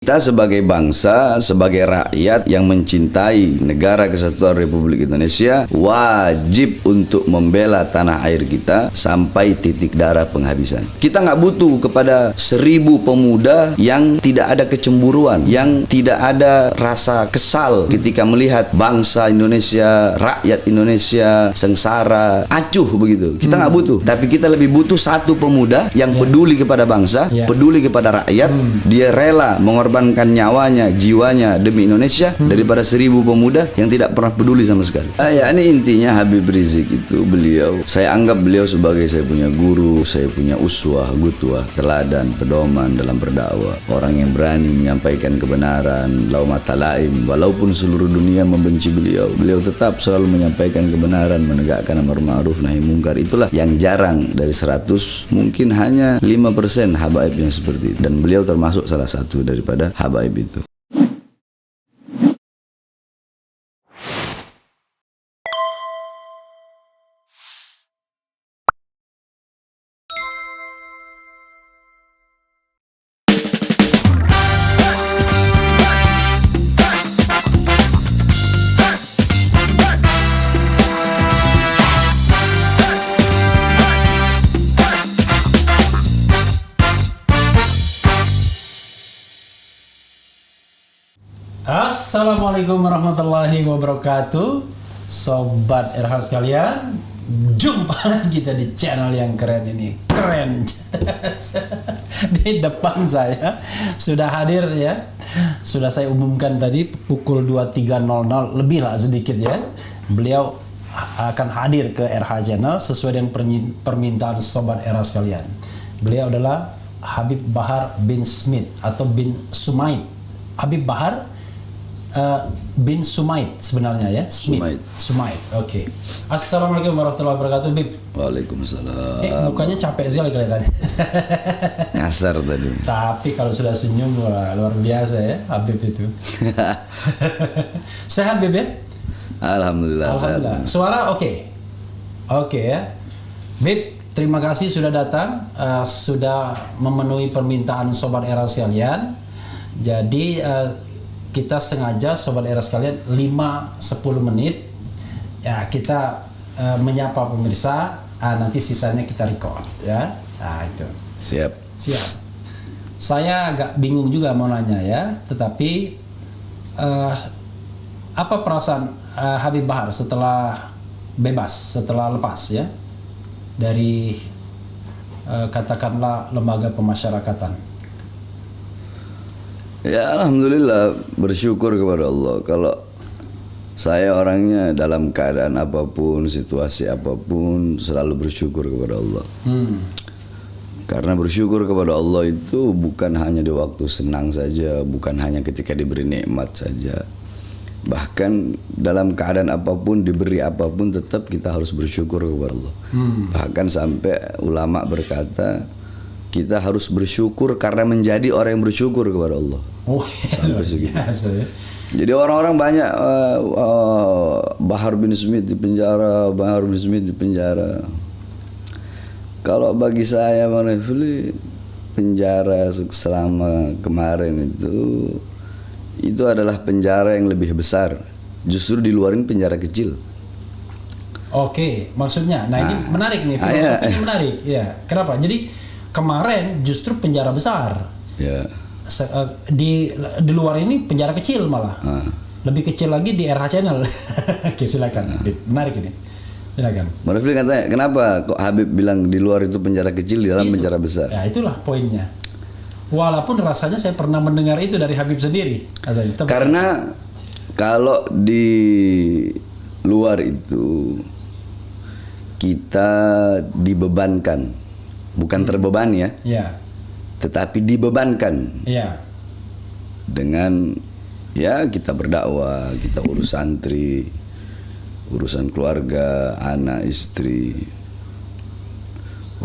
Kita sebagai bangsa, sebagai rakyat yang mencintai negara kesatuan Republik Indonesia, wajib untuk membela tanah air kita sampai titik darah penghabisan. Kita nggak butuh kepada 1000 pemuda yang tidak ada kecemburuan, yang tidak ada rasa kesal ketika melihat bangsa Indonesia, rakyat Indonesia sengsara, acuh begitu. Kita nggak butuh, tapi kita lebih butuh satu pemuda yang peduli kepada bangsa, peduli kepada rakyat, dia rela mengorbankan nyawanya, jiwanya demi Indonesia daripada 1000 pemuda yang tidak pernah peduli sama sekali. Ya, ini intinya Habib Rizik itu, beliau, saya anggap beliau sebagai saya punya guru, saya punya uswah, gutwah, teladan, pedoman dalam berdakwah. Orang yang berani menyampaikan kebenaran, lau mata laim, walaupun seluruh dunia membenci beliau, beliau tetap selalu menyampaikan kebenaran, menegakkan amar ma'ruf nahi mungkar. Itulah yang jarang, dari 100 mungkin hanya 5% habaib yang seperti itu, dan beliau termasuk salah satu daripada habaib itu. Assalamualaikum warahmatullahi wabarakatuh, Sobat RH sekalian. Jumpa lagi kita di channel yang keren ini. Keren. Di depan saya sudah hadir ya. Sudah saya umumkan tadi pukul 23.00 lebih lah sedikit ya. Beliau akan hadir ke RH channel sesuai dengan permintaan Sobat RH sekalian. Beliau adalah Habib Bahar bin Smith atau bin Sumaid. Habib Bahar bin Sumaid sebenarnya ya, Sumaid. Oke. Assalamualaikum warahmatullahi wabarakatuh, Bib. Waalaikumsalam. Mukanya capek sekali kelihatannya. Nyasar tadi. Tapi kalau sudah senyum, wah, luar biasa ya Habib itu. Sehat, Bib ya? Alhamdulillah. Alhamdulillah. Sehat. Suara oke. Oke ya. Bib, terima kasih sudah datang, sudah memenuhi permintaan Sobat Era sekalian. Jadi kita sengaja Sobat Era sekalian 5-10 menit ya kita menyapa pemirsa, nanti sisanya kita record ya. Nah itu. Siap. Saya agak bingung juga mau nanya ya, tetapi apa perasaan Habib Bahar setelah bebas, setelah lepas ya dari katakanlah lembaga pemasyarakatan? Ya, alhamdulillah, bersyukur kepada Allah. Kalau saya orangnya dalam keadaan apapun, situasi apapun, selalu bersyukur kepada Allah. Karena bersyukur kepada Allah itu bukan hanya di waktu senang saja, bukan hanya ketika diberi nikmat saja. Bahkan dalam keadaan apapun, diberi apapun, tetap kita harus bersyukur kepada Allah. Bahkan sampai ulama berkata, kita harus bersyukur karena menjadi orang yang bersyukur kepada Allah. Sampai segitu. Ya. Jadi orang-orang banyak Bahar bin Smith di penjara, Bahar bin Smith di penjara. Kalau bagi saya, Bang Refli, penjara selama kemarin itu adalah penjara yang lebih besar. Justru di luar ini penjara kecil. Oke, maksudnya. Nah, ini menarik nih, filosofinya menarik. Ya, kenapa? Jadi kemarin justru penjara besar. Ya. Di luar ini penjara kecil malah. Lebih kecil lagi di RH channel. Oke, silakan. Menarik ini. Silakan. Bang Refli katanya, kenapa kok Habib bilang di luar itu penjara kecil, di dalam penjara besar? Ya, itulah poinnya. Walaupun rasanya saya pernah mendengar itu dari Habib sendiri. Karena kalau di luar itu kita dibebankan, bukan terbebani ya, tetapi dibebankan dengan ya kita berdakwah, kita urus santri, urusan keluarga, anak, istri,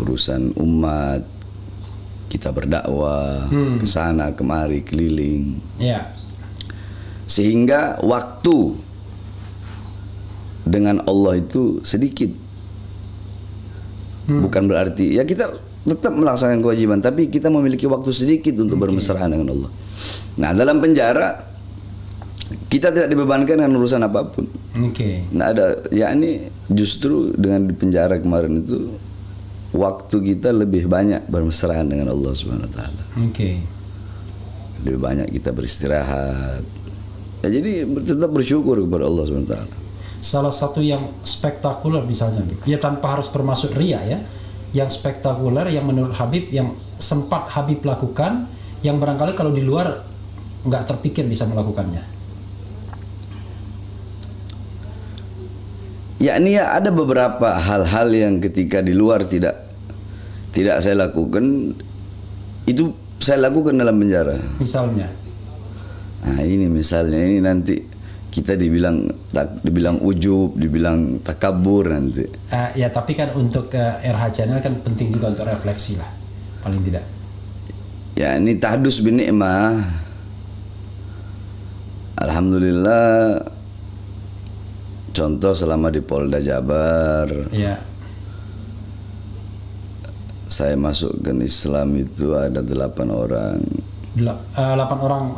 urusan umat, kita berdakwah ke sana kemari keliling, sehingga waktu dengan Allah itu sedikit. Bukan berarti ya kita tetap melaksanakan kewajiban, tapi kita memiliki waktu sedikit untuk bermesraan dengan Allah. Nah, dalam penjara kita tidak dibebankan dengan urusan apapun. Oke. Nah, ada yakni justru dengan di penjara kemarin itu waktu kita lebih banyak bermesraan dengan Allah Subhanahu wa taala. Oke. Lebih banyak kita beristirahat. Ya, jadi tetap bersyukur kepada Allah Subhanahu wa taala. Salah satu yang spektakuler misalnya, ya tanpa harus bermaksud ria ya, yang spektakuler yang menurut Habib yang sempat Habib lakukan, yang barangkali kalau di luar nggak terpikir bisa melakukannya. Yakni ya ada beberapa hal-hal yang ketika di luar tidak saya lakukan, itu saya lakukan dalam penjara. Misalnya, Nah, ini misalnya ini nanti kita dibilang ujub, dibilang takabur nanti. ya tapi kan untuk RH Channel kan penting juga untuk refleksi lah, paling tidak. Ya, ini tahdus bin ni'mah. Alhamdulillah, contoh selama di Polda Jabar, Ya, saya masuk ke Islam itu ada 8 orang. 8 orang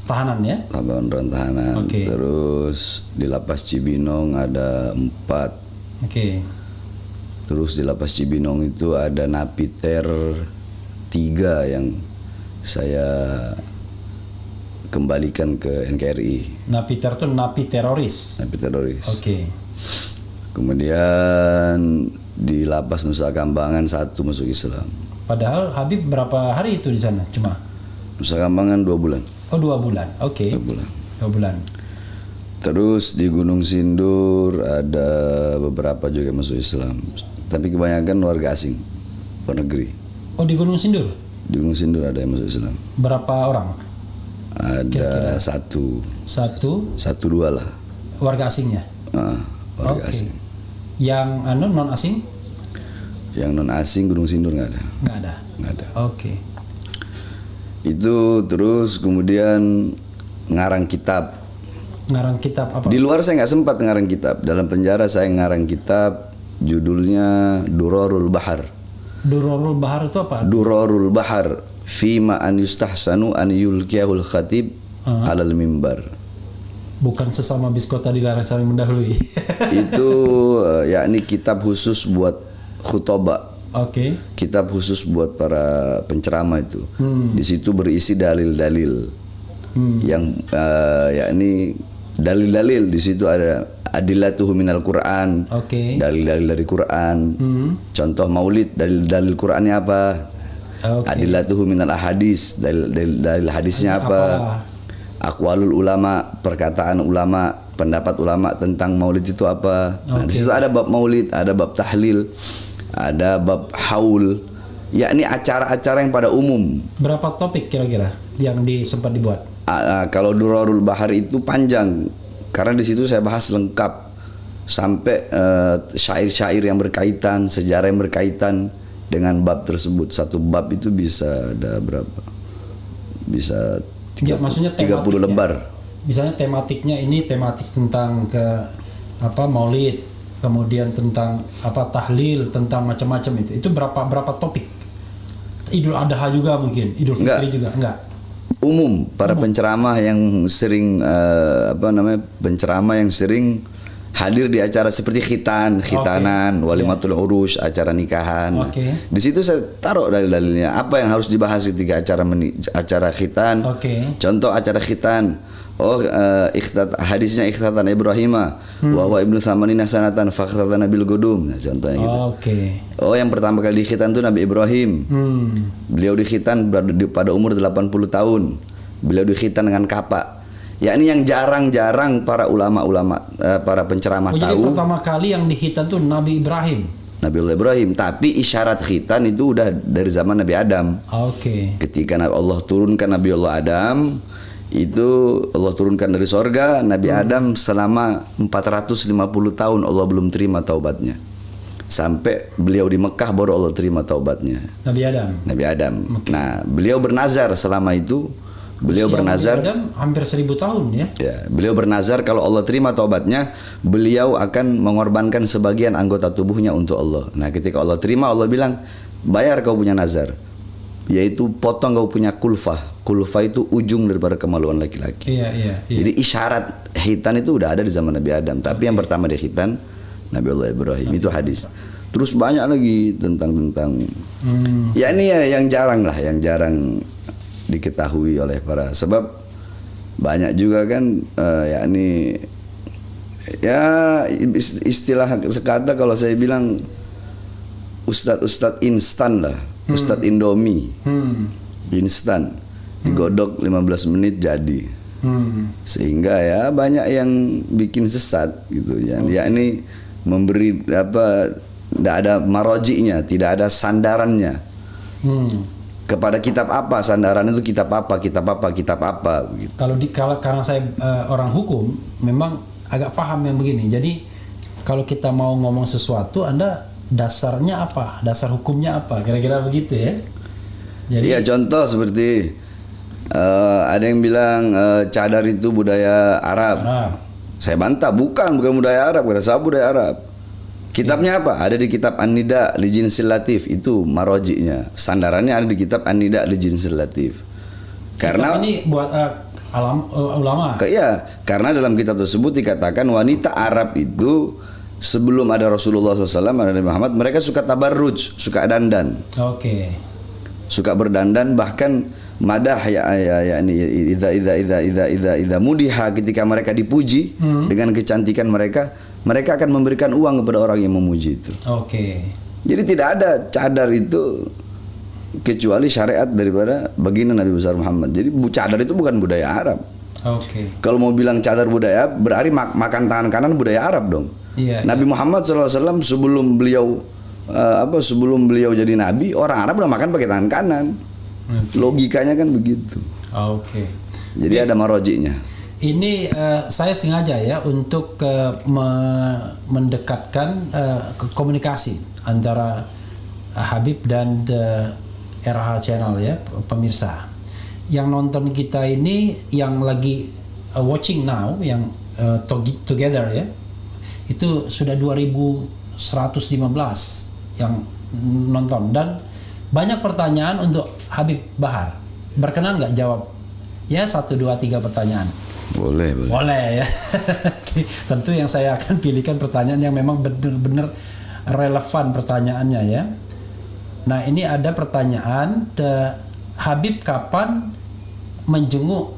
tahanan ya. 8 orang tahanan. Oke. Terus di Lapas Cibinong ada 4. Oke. Terus di Lapas Cibinong itu ada napiter 3 yang saya kembalikan ke NKRI. Napiter tuh napi teroris. Napi teroris. Oke. Kemudian di Lapas Nusa Kambangan 1 masuk Islam. Padahal Habib berapa hari itu di sana? Cuma Nusa Kambangan 2 bulan. Oh 2 bulan. Oke. 2 bulan. 2 bulan. Terus di Gunung Sindur ada beberapa juga masuk Islam. Tapi kebanyakan warga asing, luar negeri. Oh di Gunung Sindur? Di Gunung Sindur ada yang masuk Islam. Berapa orang? Ada satu 2 lah. Warga asingnya? Warga Oke. asing. Yang non asing? Yang non asing Gunung Sindur nggak ada. Nggak ada. Oke. Itu terus kemudian ngarang kitab. Ngarang kitab apa? Di luar saya nggak sempat ngarang kitab. Dalam penjara saya ngarang kitab, judulnya Durarul Bahar. Durarul Bahar itu apa? Durarul Bahar fima an yustahsanu an yulkiyahul khatib alal mimbar. Bukan sesama biskota dilarang saling mendahului. Itu yakni kitab khusus buat khutbah. Oke. Kitab khusus buat para penceramah itu. Di situ berisi dalil-dalil yang yakni dalil-dalil. Di situ ada adillatuhu minal Quran. Oke. Dalil-dalil dari Quran. Contoh maulid, dalil-dalil Qurannya apa? Oke. Adillatuhu minal ahadis, dalil hadisnya apa? Aqwalul ulama, perkataan ulama, pendapat ulama tentang maulid itu apa? Nah, di situ ada bab maulid, ada bab tahlil, ada bab haul, yakni acara-acara yang pada umum. Berapa topik kira-kira yang sempat dibuat? Kalau Durarul Bahar itu panjang, karena di situ saya bahas lengkap sampai syair-syair yang berkaitan, sejarah yang berkaitan dengan bab tersebut. Satu bab itu bisa ada berapa? Bisa 30, maksudnya 30 lembar. Misalnya tematiknya ini tematik tentang maulid, kemudian tentang tahlil, tentang macam-macam itu. Itu berapa topik? Idul Adha juga mungkin, Idul Fitri juga enggak. Umum para penceramah yang sering penceramah yang sering hadir di acara seperti khitanan, walimatul urus, acara nikahan. Di situ saya taruh dalil-dalilnya apa yang harus dibahas ketika acara khitan. Contoh acara khitan. Hadisnya ikhtatan Ibrahimah wa huwa ibnu thamanina sanatan fakhtatan bil gudum. Nah, contohnya gitu. Yang pertama kali dikhitan itu Nabi Ibrahim. Beliau dikhitan pada umur 80 tahun. Beliau dikhitan dengan kapak. Yakni yang jarang-jarang para ulama-ulama, para penceramah tahu. Jadi pertama kali yang dikhitan itu Nabi Ibrahim. Nabiullah Ibrahim, tapi isyarat khitan itu udah dari zaman Nabi Adam. Ketika Allah turunkan Nabiullah Adam, itu Allah turunkan dari sorga. Nabi Adam selama 450 tahun Allah belum terima taubatnya. Sampai beliau di Mekah baru Allah terima taubatnya. Nabi Adam. Nah, beliau bernazar selama itu. Beliau bernazar Adam hampir 1000 tahun ya. Beliau bernazar kalau Allah terima taubatnya, beliau akan mengorbankan sebagian anggota tubuhnya untuk Allah. Nah, ketika Allah terima, Allah bilang, bayar kau punya nazar, yaitu potong kau punya kulfah. Kulfah itu ujung daripada kemaluan laki-laki. Iya. Jadi isyarat khitan itu udah ada di zaman Nabi Adam, tapi yang pertama dia khitan Nabi Allah Ibrahim. Itu hadis. Terus banyak lagi tentang ya ini ya yang jarang diketahui oleh para, sebab banyak juga kan yakni ya istilah sekata kalau saya bilang ustadz instan lah, ustadz Indomie, instan, digodok 15 menit jadi, sehingga ya banyak yang bikin sesat gitu ya. Yakni memberi tidak ada marojinya, tidak ada sandarannya. Kepada kitab apa sandaran itu, kitab apa begitu. Kalau karena saya orang hukum memang agak paham yang begini. Jadi kalau kita mau ngomong sesuatu, Anda dasarnya apa? Dasar hukumnya apa? Kira-kira begitu ya. Jadi ya contoh seperti ada yang bilang cadar itu budaya Arab. Saya bantah, bukan budaya Arab, kata saya budaya Arab. Kitabnya apa? Ada di kitab An-Nida li Jinsil Latif, itu marojinya. Sandarannya ada di kitab An-Nida li Jinsil Latif. Karena ini buat ulama. Iya, karena dalam kitab tersebut dikatakan wanita Arab itu sebelum ada Rasulullah SAW, ada Nabi Muhammad, mereka suka tabarruj, suka dandan. Oke. Suka berdandan, bahkan madah ini idza mudiha, ketika mereka dipuji dengan kecantikan mereka akan memberikan uang kepada orang yang memuji itu. Oke. Jadi tidak ada cadar itu kecuali syariat daripada baginda Nabi besar Muhammad. Jadi cadar itu bukan budaya Arab. Oke. Kalau mau bilang cadar budaya, berarti makan tangan kanan budaya Arab dong. Iya. Nabi Muhammad SAW sebelum beliau jadi nabi, orang Arab udah makan pakai tangan kanan. Okay. Logikanya kan begitu. Oke. Jadi ada marojinya. Ini saya sengaja ya untuk mendekatkan komunikasi antara Habib dan RH Channel ya, pemirsa. Yang nonton kita ini, yang lagi watching now, yang together ya, itu sudah 2115 yang nonton, dan banyak pertanyaan untuk Habib Bahar. Berkenan nggak jawab? Ya 1, 2, 3 pertanyaan. Boleh ya. Tentu yang saya akan pilihkan pertanyaan yang memang benar-benar relevan pertanyaannya ya. Nah ini ada pertanyaan, Habib kapan menjenguk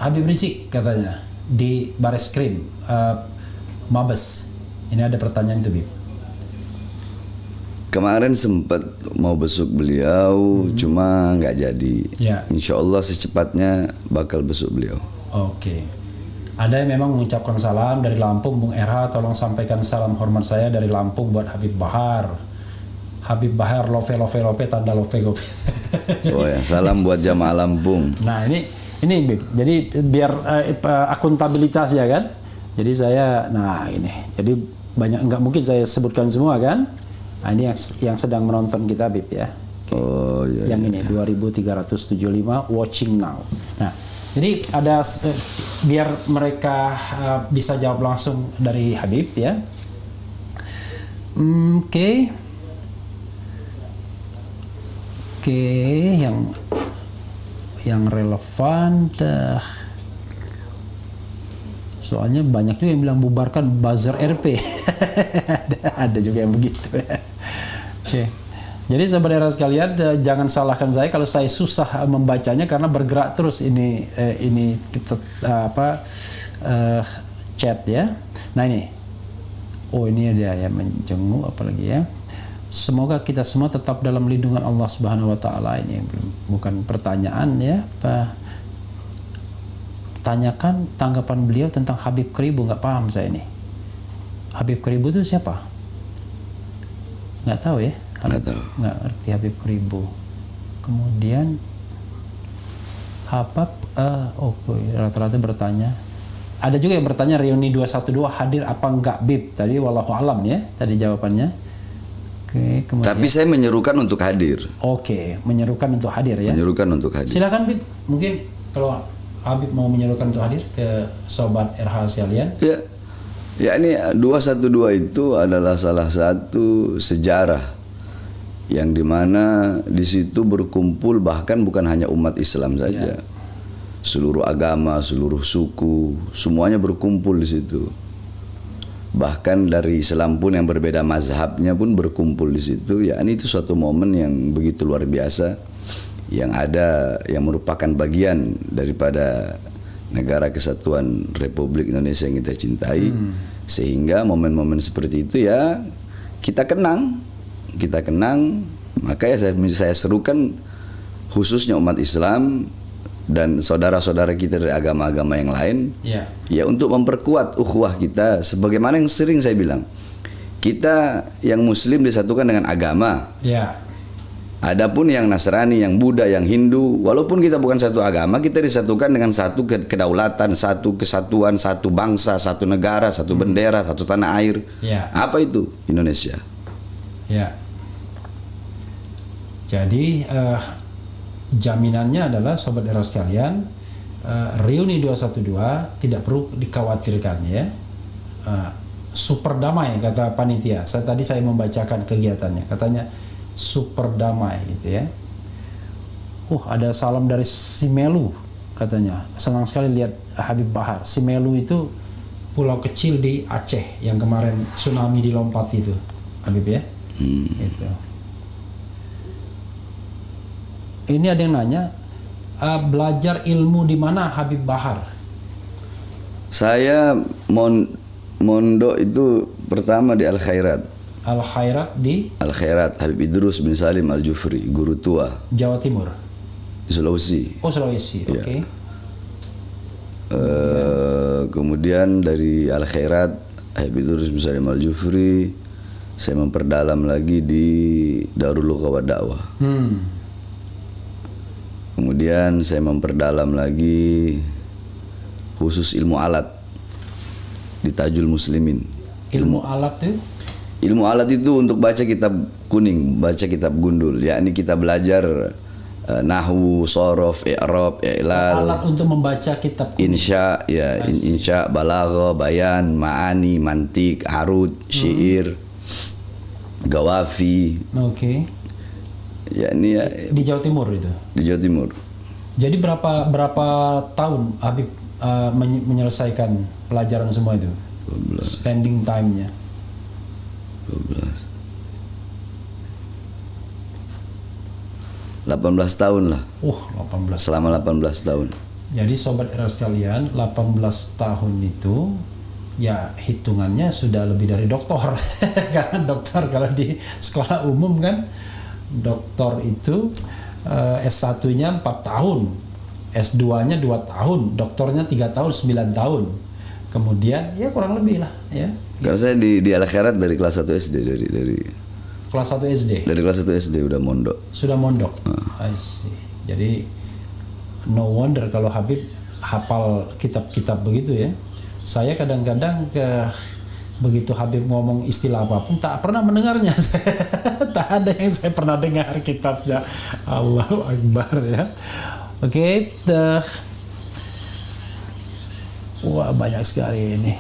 Habib Rizik katanya di Bareskrim Mabes. Ini ada pertanyaan itu, Bib. Kemarin sempat mau besuk beliau, cuma nggak jadi. Ya. Insya Allah secepatnya bakal besuk beliau. Oke. Ada yang memang mengucapkan salam dari Lampung, Bung RH, tolong sampaikan salam hormat saya dari Lampung buat Habib Bahar. Habib Bahar love tanda love. Oh ya, salam buat jamaah Lampung. Nah ini Bib. Jadi biar akuntabilitas ya kan. Jadi saya, jadi banyak, nggak mungkin saya sebutkan semua kan. Nah, ini yang sedang menonton kita, Bib ya. Oh iya. Yang ini 2375 watching now. Nah, jadi ada biar mereka bisa jawab langsung dari Habib ya. Oke, yang relevan dah. Soalnya banyak juga yang bilang bubarkan buzzer RP. ada juga yang begitu. Oke. Jadi saudara sekalian, jangan salahkan saya kalau saya susah membacanya karena bergerak terus ini chat ya. Nah ini. Oh ini dia ya, menjenguk apalagi ya. Semoga kita semua tetap dalam lindungan Allah Subhanahu wa taala. Ini bukan pertanyaan ya, tanyakan tanggapan beliau tentang Habib Keribu. Nggak paham saya ini. Habib Keribu itu siapa? Nggak tahu ya. Nggak ngerti Habib Keribu. Kemudian rata-rata bertanya. Ada juga yang bertanya reuni 212 hadir apa enggak Bib? Tadi wallahu alam ya. Tadi jawabannya. Oke, kemudian. Tapi saya menyerukan untuk hadir. Oke, menyerukan untuk hadir ya. Menyerukan untuk hadir. Silakan Bib. Mungkin kalau Habib mau menyerukan untuk hadir ke sobat RH sekalian. Ya ini 212 itu adalah salah satu sejarah yang dimana di situ berkumpul bahkan bukan hanya umat Islam saja, seluruh agama, seluruh suku, semuanya berkumpul di situ. Bahkan dari Islam pun yang berbeda mazhabnya pun berkumpul di situ. Ya, ini itu suatu momen yang begitu luar biasa, yang merupakan bagian daripada negara kesatuan Republik Indonesia yang kita cintai. Sehingga momen-momen seperti itu ya kita kenang, maka ya saya serukan khususnya umat Islam dan saudara-saudara kita dari agama-agama yang lain, ya untuk memperkuat ukhuwah kita. Sebagaimana yang sering saya bilang, kita yang Muslim disatukan dengan agama. Adapun yang Nasrani, yang Buddha, yang Hindu, walaupun kita bukan satu agama, kita disatukan dengan satu kedaulatan, satu kesatuan, satu bangsa, satu negara, satu bendera, satu tanah air. Apa itu? Indonesia. Jadi jaminannya adalah Sobat Era sekalian, reuni 212 tidak perlu dikhawatirkan ya. Super damai kata panitia. Tadi saya membacakan kegiatannya, katanya super damai gitu ya. Ada salam dari Simelu katanya. Senang sekali lihat Habib Bahar. Simelu itu pulau kecil di Aceh yang kemarin tsunami dilompat itu, Habib ya. Itu. Ini ada yang nanya, belajar ilmu di mana Habib Bahar? Saya mondok itu pertama di Al Khairat. Al Khairat di? Al Khairat Habib Idrus bin Salim Al Jufri, guru tua. Jawa Timur. Di Sulawesi. Oh, Sulawesi. Oke. Kemudian dari Al Khairat Habib Idrus bin Salim Al Jufri, saya memperdalam lagi di Darul Lughah wa Dakwah. Kemudian saya memperdalam lagi khusus ilmu alat di Tajul Muslimin. Ilmu alat itu? Ilmu alat itu untuk baca kitab kuning, baca kitab gundul, yakni kita belajar nahwu, shorof, i'rab, i'lal. Alat untuk membaca kitab kuning. Insya, ya, insya, balaghah, bayan, ma'ani, mantik, arud, syair, gawafi. Oke. Ya, ini ya, di Jawa Timur itu. Di Jawa Timur. Jadi berapa tahun Habib menyelesaikan pelajaran semua itu? 12. Spending time-nya. 18 tahun lah. 18. Selama 18 tahun. Jadi Sobat Era sekalian, 18 tahun itu ya hitungannya sudah lebih dari doktor. Karena dokter kalau di sekolah umum kan, doktor itu S1-nya 4 tahun, S2-nya 2 tahun, doktornya 3 tahun, 9 tahun. Kemudian ya kurang lebih lah ya. Karena saya di Al Khairat dari kelas 1 SD, dari kelas 1 SD. Dari kelas 1 SD udah mondok. Sudah mondok. I see. Jadi no wonder kalau Habib hafal kitab-kitab begitu ya. Saya kadang-kadang begitu Habib ngomong istilah apapun tak pernah mendengarnya. Tak ada yang saya pernah dengar kitabnya. Allahu Akbar ya. Oke, wah banyak sekali ini.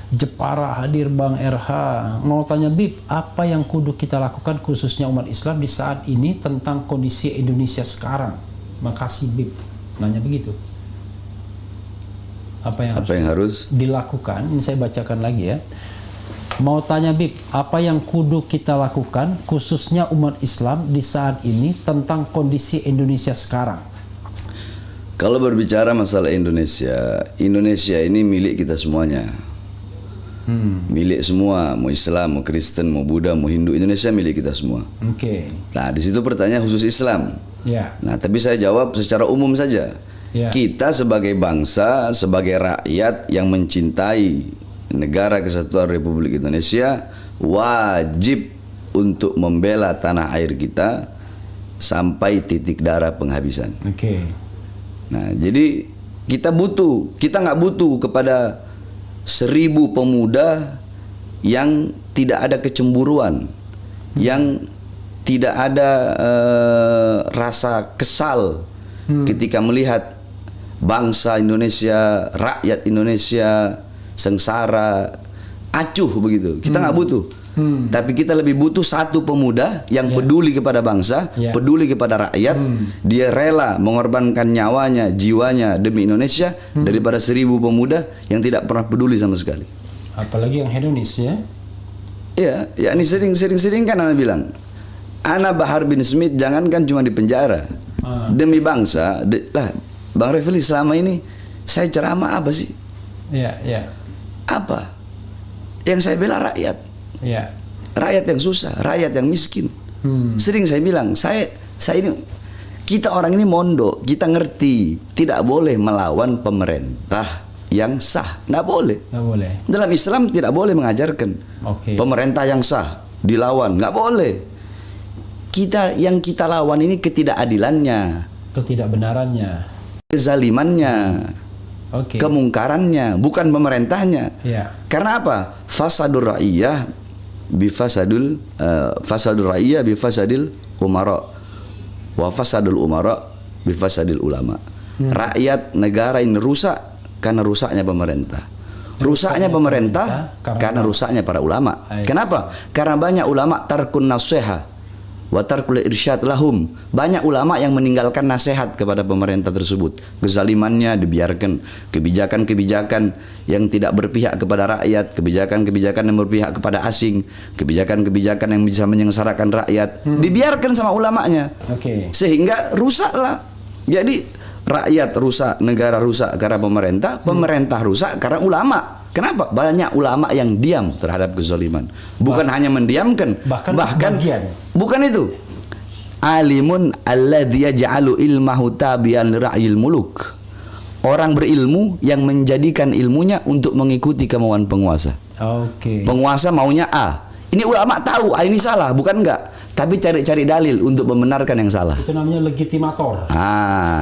Jepara hadir Bang RH. Mau tanya Bib, apa yang kudu kita lakukan khususnya umat Islam di saat ini tentang kondisi Indonesia sekarang? Makasih Bib. Nanya begitu. Apa yang harus dilakukan? Ini saya bacakan lagi ya. Mau tanya Bib, apa yang kudu kita lakukan khususnya umat Islam di saat ini tentang kondisi Indonesia sekarang? Kalau berbicara masalah Indonesia, Indonesia ini milik kita semuanya. Milik semua, mau Islam, mau Kristen, mau Buddha, mau Hindu, Indonesia milik kita semua. Oke. Nah, di situ pertanyaan khusus Islam. Ya. Nah, tapi saya jawab secara umum saja. Ya. Kita sebagai bangsa, sebagai rakyat yang mencintai negara kesatuan Republik Indonesia, wajib untuk membela tanah air kita sampai titik darah penghabisan. Oke. Nah, jadi kita nggak butuh kepada 1000 pemuda yang tidak ada kecemburuan, yang tidak ada rasa kesal ketika melihat bangsa Indonesia, rakyat Indonesia sengsara, acuh begitu. Kita nggak butuh. Tapi kita lebih butuh satu pemuda yang peduli kepada bangsa, peduli kepada rakyat. Dia rela mengorbankan nyawanya, jiwanya demi Indonesia daripada 1000 pemuda yang tidak pernah peduli sama sekali. Apalagi yang hedonis ya. Iya, ya ini sering kan anak bilang, Ana Bahar bin Smith jangankan cuma di penjara, demi bangsa. Lah, Bang Refli selama ini saya ceramah apa sih? Iya, iya. Apa? Yang saya bela rakyat. Iya. Rakyat yang susah, rakyat yang miskin. Sering saya bilang, saya ini, kita orang ini mondok, kita ngerti tidak boleh melawan pemerintah yang sah, nggak boleh. Nggak boleh. Dalam Islam tidak boleh mengajarkan pemerintah yang sah dilawan, nggak boleh. Yang kita lawan ini ketidakadilannya, ketidakbenarannya, kezalimannya, kemungkarannya, bukan pemerintahnya. Ya. Karena apa? Fasadur ra'iyah bifasadul bifasadil umara wa fasadul umara bifasadil ulama. Rakyat negara ini rusak karena rusaknya pemerintah. Rusaknya pemerintah karena rusaknya para ulama. Kenapa? Karena banyak ulama tarkun nasiha wa tarkul irsyad lahum. Banyak ulama yang meninggalkan nasihat kepada pemerintah tersebut. Kezalimannya dibiarkan, kebijakan-kebijakan yang tidak berpihak kepada rakyat, kebijakan-kebijakan yang berpihak kepada asing, kebijakan-kebijakan yang bisa menyengsarakan rakyat, dibiarkan sama ulamanya. Sehingga rusaklah. Jadi rakyat rusak, negara rusak karena pemerintah, pemerintah rusak karena ulama. Kenapa? Banyak ulama yang diam terhadap kezaliman. Bukan hanya mendiamkan, bahkan bukan itu. Alimun alladzi yaj'alu ilmahu tabi'an li ra'yil muluk. Orang berilmu yang menjadikan ilmunya untuk mengikuti kemauan penguasa. Penguasa maunya A. Ini ulama tahu ini salah, bukan enggak, tapi cari-cari dalil untuk membenarkan yang salah. Itu namanya legitimator.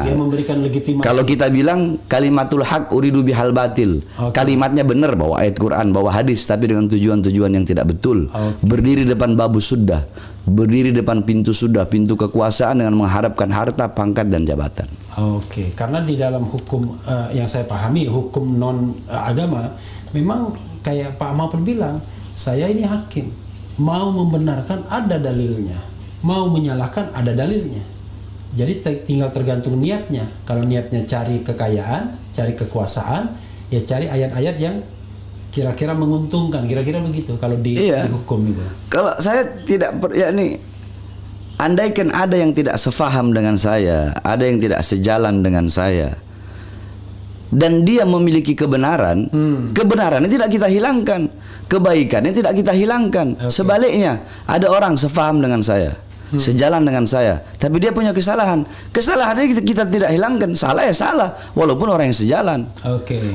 Dia memberikan legitimasi. Kalau kita bilang kalimatul haq uridu bihal batil, kalimatnya benar, bawa ayat Quran, bawa hadis, tapi dengan tujuan-tujuan yang tidak betul. Berdiri depan babu sudah, berdiri depan pintu sudah, pintu kekuasaan dengan mengharapkan harta, pangkat dan jabatan. Karena di dalam hukum yang saya pahami, hukum non agama, memang kayak Pak Mahfud bilang, saya ini hakim, mau membenarkan ada dalilnya, mau menyalahkan ada dalilnya. Jadi tinggal tergantung niatnya. Kalau niatnya cari kekayaan, cari kekuasaan, ya cari ayat-ayat yang kira-kira menguntungkan, kira-kira begitu. Kalau di hukum itu. Kalau saya tidak andaikan ada yang tidak sefaham dengan saya, ada yang tidak sejalan dengan saya, dan dia memiliki kebenaran, kebenarannya tidak kita hilangkan, kebaikannya tidak kita hilangkan. Sebaliknya, ada orang sefaham dengan saya, sejalan dengan saya, tapi dia punya kesalahan. Kesalahannya kita tidak hilangkan. Salah ya salah, walaupun orang yang sejalan.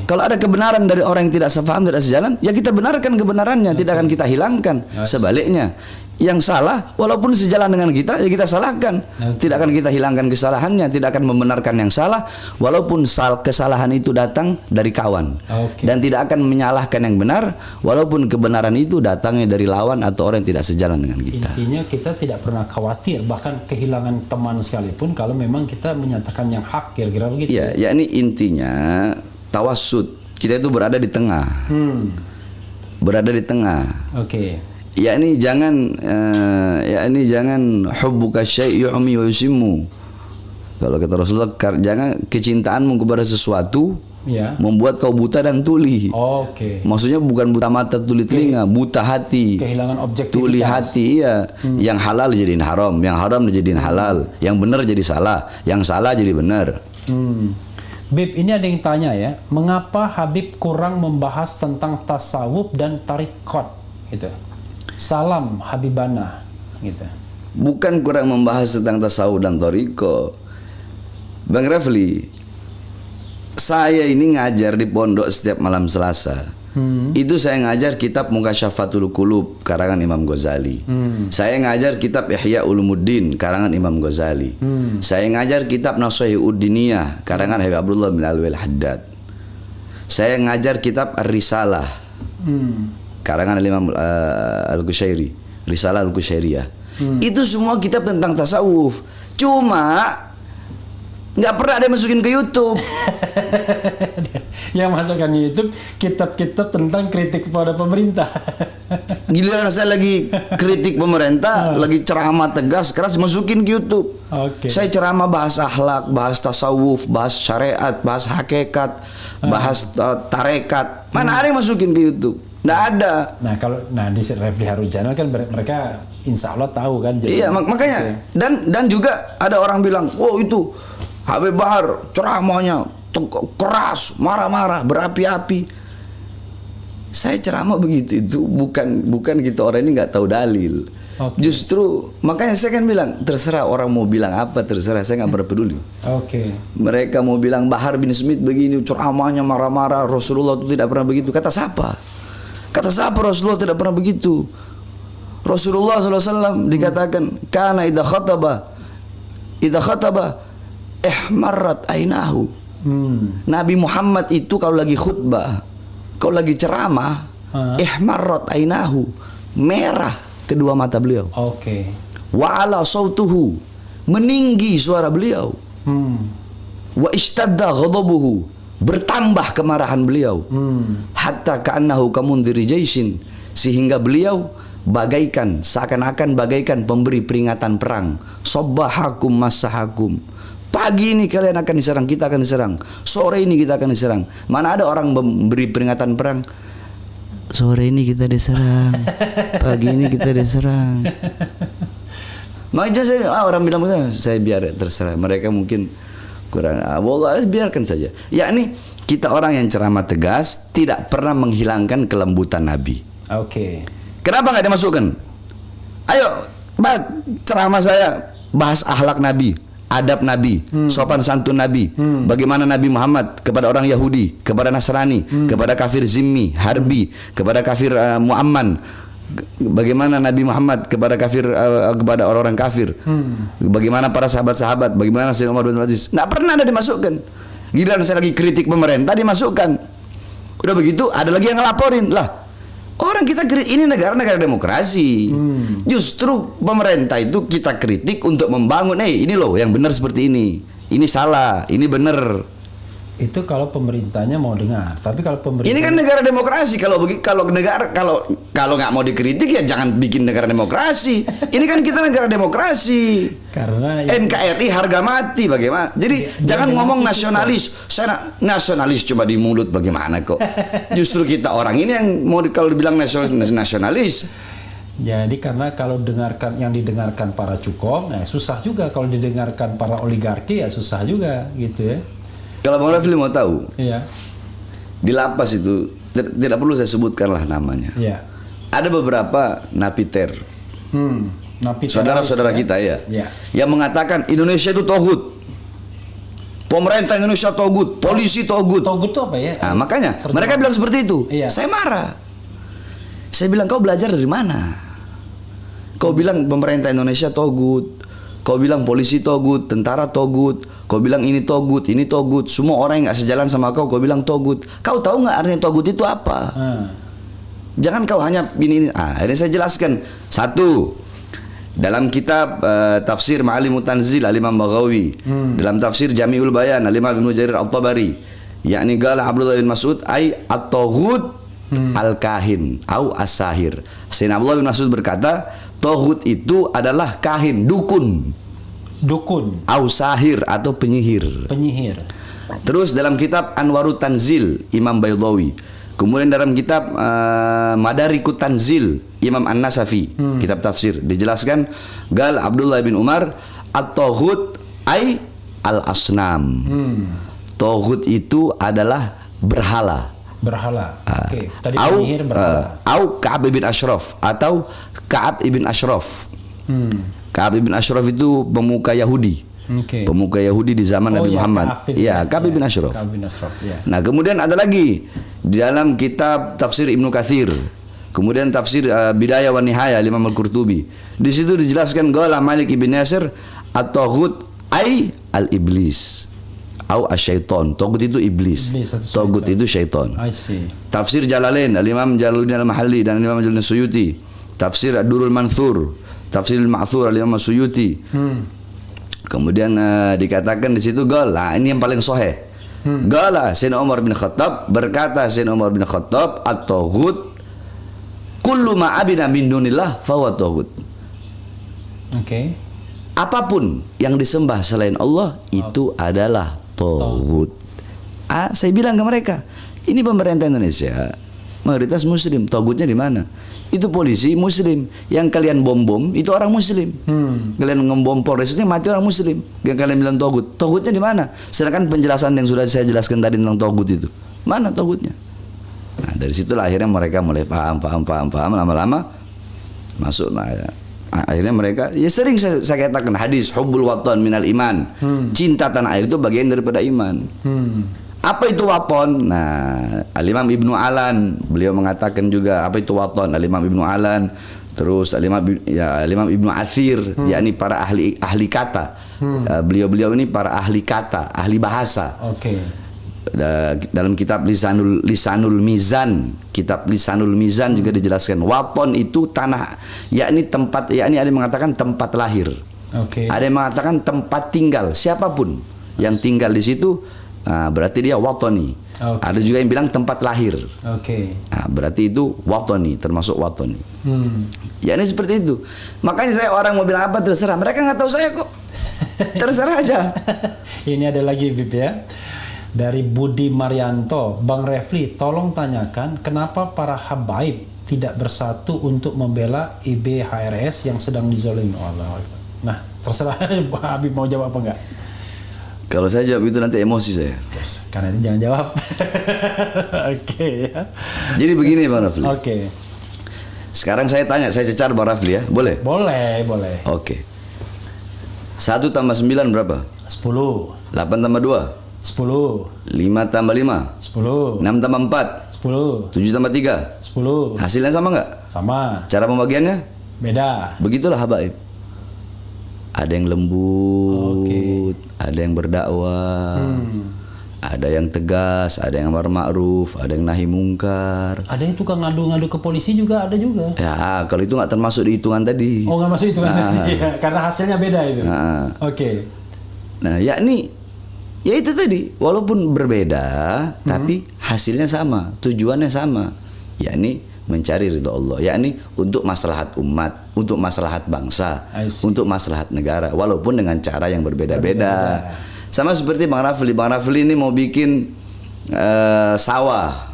Kalau ada kebenaran dari orang yang tidak sefaham, tidak sejalan, ya kita benarkan kebenarannya, tidak akan kita hilangkan. Sebaliknya, yang salah walaupun sejalan dengan kita, ya kita salahkan. Tidak akan kita hilangkan kesalahannya, tidak akan membenarkan yang salah walaupun kesalahan itu datang dari kawan. Dan tidak akan menyalahkan yang benar walaupun kebenaran itu datangnya dari lawan atau orang yang tidak sejalan dengan kita. Intinya kita tidak pernah khawatir bahkan kehilangan teman sekalipun kalau memang kita menyatakan yang hak, kira-kira begitu. Ya ini intinya tawassut. Kita itu berada di tengah. Berada di tengah. Yakni jangan hubbuka syai' yu'mi wa yusimmu. Kalau kata Rasulullah, jangan kecintaanmu kepada sesuatu membuat kau buta dan tuli. Maksudnya bukan buta mata tuli telinga, buta hati. Kehilangan objektivitas. Tuli hati, Yang halal jadiin haram, yang haram jadiin halal, yang benar jadi salah, yang salah jadi benar. Bib, ini ada yang tanya ya, mengapa Habib kurang membahas tentang tasawuf dan tariqat gitu? Salam Habibana gitu. Bukan kurang membahas tentang tasawuf dan thariqah. Bang Refli, saya ini ngajar di pondok setiap malam Selasa. Itu saya ngajar kitab Mukasyafatul Qulub karangan Imam Ghazali. Saya ngajar kitab Ihya Ulumuddin karangan Imam Ghazali. Saya ngajar kitab Nashihud Diniyah karangan Habib Abdullah bin Alwi Al-Haddad. Saya ngajar kitab Ar-Risalah karangan Imam Al-Qushairi, Risalah Al-Qushairiyah. Itu semua kitab tentang tasawuf. Cuma Nggak pernah ada yang masukin ke YouTube. Yang masukkan YouTube kitab-kitab tentang kritik kepada pemerintah. Giliran saya lagi kritik pemerintah, lagi ceramah tegas, keras masukin ke YouTube. Oke. Saya ceramah bahas akhlak, bahas tasawuf, bahas syariat, bahas hakikat, bahas tarekat. Mana ada yang masukin ke YouTube? Nggak ada. Nah di Refli Harun Channel kan mereka insya Allah tahu kan. Jadi, Iya, makanya dan juga ada orang bilang, "Oh, itu Habib Bahar ceramahnya keras, marah-marah, berapi-api." Saya ceramah begitu itu bukan gitu, orang ini nggak tahu dalil. Oke. Justru makanya saya kan bilang, terserah orang mau bilang apa, terserah, saya nggak pernah peduli. Oke. Mereka mau bilang Bahar bin Smith begini, ceramahnya marah-marah, Rasulullah itu tidak pernah begitu. Kata siapa? Kata siapa Rasulullah tidak pernah begitu? Rasulullah SAW dikatakan, karena idza khataba ihmarrat ainahu. Nabi Muhammad itu kalau lagi khutbah, kalau lagi ceramah, ihmarrat ainahu, merah kedua mata beliau. Oke. Wa ala sautuhu, meninggi suara beliau. Wa ishtadda ghadabuhu, bertambah kemarahan beliau. Hatta ka'annahu kamundiri jaisin, sehingga beliau bagaikan, seakan-akan bagaikan pemberi peringatan perang. Sobbahakum masahakum, pagi ini kalian akan diserang, kita akan diserang. Sore ini kita akan diserang. Mana ada orang memberi peringatan perang, sore ini kita diserang, pagi ini kita diserang. Makanya orang bilang, saya biar terserah. Mereka mungkin kurang, wallah biarkan saja. Yakni kita orang yang ceramah tegas tidak pernah menghilangkan kelembutan Nabi. Oke. Kenapa nggak dimasukkan? Ayo, ceramah saya bahas akhlak Nabi, adab Nabi, sopan santun Nabi, bagaimana Nabi Muhammad kepada orang Yahudi, kepada Nasrani, kepada kafir zimmi, harbi, kepada kafir mu'amman, bagaimana Nabi Muhammad kepada kafir, kepada orang-orang kafir, bagaimana para sahabat-sahabat, bagaimana Sayyidina Umar bin Aziz. Nggak pernah ada dimasukkan. Giliran saya lagi kritik pemerintah dimasukkan. Udah begitu ada lagi yang ngelaporin lah. Orang kita ini negara demokrasi. Justru pemerintah itu kita kritik untuk membangun. Ini loh yang benar seperti ini. Ini salah, ini benar. Itu kalau pemerintahnya mau dengar. Tapi kalau pemerintah, Ini kan negara demokrasi. Kalau negara kalau nggak mau dikritik ya jangan bikin negara demokrasi. Ini kan kita negara demokrasi. karena NKRI harga mati bagaimana? Jadi jangan ngomong nasionalis. Saya nasionalis cuma di mulut bagaimana kok? Justru kita orang ini yang mau kalau dibilang nasionalis. Jadi karena kalau yang didengarkan para cukom, susah juga. Kalau didengarkan para oligarki ya susah juga gitu ya. Kalau Bang Refli mau tahu, Iya. di lapas itu tidak perlu saya sebutkan lah namanya. Iya. Ada beberapa napiter, saudara-saudara kita ya, yang mengatakan Indonesia itu togut, pemerintah Indonesia togut, polisi togut. Togut itu apa ya? Nah, makanya mereka bilang seperti itu. Iya. Saya marah. Saya bilang, kau belajar dari mana? Kau bilang pemerintah Indonesia togut, kau bilang polisi togut, tentara togut, kau bilang ini togut, semua orang yang nggak sejalan sama kau bilang togut. Kau tahu nggak artinya togut itu apa? Jangan kau hanya ini. Ini saya jelaskan. Satu, dalam kitab tafsir Ma'alimut Tanzil Al-Imam Baghawi, dalam tafsir Jami'ul Bayan Al-Imam Ibnu Jarir At-Tabari, yakni qala Abdullah bin Mas'ud ay at-taghut al-kahin au as-sahir. Sayyidina Abdullah bin Mas'ud berkata, toghut itu adalah kahin, dukun, au sahir atau penyihir. Terus dalam kitab Anwarut Tanzil Imam Baydawi, kemudian dalam kitab Madarikut Tanzil Imam An-Nasafi, kitab tafsir, dijelaskan gal Abdullah bin Umar at-taghut ay al-asnam. Toghut itu adalah berhala. Oke. Tadi penyihir berhala. Au Ka'ab ibn Ashraf atau Ka'ab ibn Ashraf. Ka'ab ibn Ashraf itu pemuka Yahudi. Pemuka Yahudi di zaman Nabi Muhammad. Iya, Ka'ab ibn Ashraf. Nah, kemudian ada lagi di dalam kitab tafsir Ibnu Katsir. Kemudian tafsir Bidayah wa Nihayah Imam Al-Qurtubi. Di situ dijelaskan qala Malik ibn Yasir at-taghut ay al-iblis. Au asyaiton. Togut itu iblis. Togut itu syaiton. Tafsir Jalalain Al-Imam Jalaluddin Al-Mahalli dan Imam Jalaluddin Suyuti. Tafsir Ad-Durrul Manthur, Tafsir Al-Ma'thur Al-Imam Suyuti. Kemudian dikatakan di situ gala, ini yang paling sahih. Gala Sayyidina Umar bin Khattab, berkata Sayyidina Umar bin Khattab, at-taghut kullu ma abina min dunillah fa huwa taghut. Oke. Apapun yang disembah selain Allah itu adalah taghut. Saya bilang ke mereka, ini pemerintah Indonesia mayoritas muslim, taghutnya di mana? Itu polisi muslim, yang kalian bom itu orang muslim. Kalian ngebom Polres itu mati orang muslim. Yang kalian bilang taghut, taghutnya di mana? Sedangkan penjelasan yang sudah saya jelaskan tadi tentang taghut itu, mana taghutnya? Nah, dari situlah akhirnya mereka mulai paham, lama-lama masuk. Nah, akhirnya mereka, ya sering saya katakan hadis hubbul watan minal iman. Cinta tanah air itu bagian daripada iman. Apa itu waton? Nah, Al-Imam Ibnu Alan beliau mengatakan juga apa itu waton. Al-Imam Ibnu Alan, terus Al-Imam Ibnu Athir, yakni para ahli kata. Beliau ini para ahli kata, ahli bahasa. Oke. Dalam kitab Lisanul Mizan, kitab Lisanul Mizan juga dijelaskan waton itu tanah, yakni tempat, yakni ada yang mengatakan tempat lahir. Oke. Ada yang mengatakan tempat tinggal siapapun yang tinggal di situ. Nah, berarti dia watoni. Okay. Ada juga yang bilang tempat lahir. Oke. Nah, berarti itu watoni, termasuk watoni. Ya ini seperti itu. Makanya saya orang mau bilang apa terserah. Mereka nggak tahu saya kok. Terserah aja. Ini ada lagi Bib ya. Dari Budi Marianto, Bang Refli, tolong tanyakan kenapa para habaib tidak bersatu untuk membela IBHRS yang sedang dizolimi Allah. Nah, terserah Habib mau jawab apa enggak? Kalau saya jawab itu nanti emosi saya. Yes, karena ini jangan jawab. Oke ya. Jadi begini Bang Rafli. Oke. Sekarang saya tanya, saya cecar Bang Rafli ya, boleh? Boleh. Oke. 1 tambah 9 berapa? 10. 8 tambah 2? 10. 5 tambah 5? 10. 6 tambah 4? 10. 7 tambah 3? 10. Hasilnya sama nggak? Sama. Cara pembagiannya? Beda. Begitulah habaib. Ada yang lembut, ada yang berdakwah, ada yang tegas, ada yang amar ma'ruf, ada yang nahi mungkar. Ada yang tukang ngadu-ngadu ke polisi juga ada juga. Ya, kalau itu nggak termasuk di hitungan tadi. Oh, nggak masuk itu kan? Iya, karena hasilnya beda itu. Oke. Nah, yakni ya itu tadi, walaupun berbeda, tapi hasilnya sama, tujuannya sama, yakni mencari ridha Allah, yakni untuk maslahat umat, untuk maslahat bangsa, untuk maslahat negara, walaupun dengan cara yang berbeda-beda. Sama seperti Bang Rafli. Bang Rafli ini mau bikin sawah.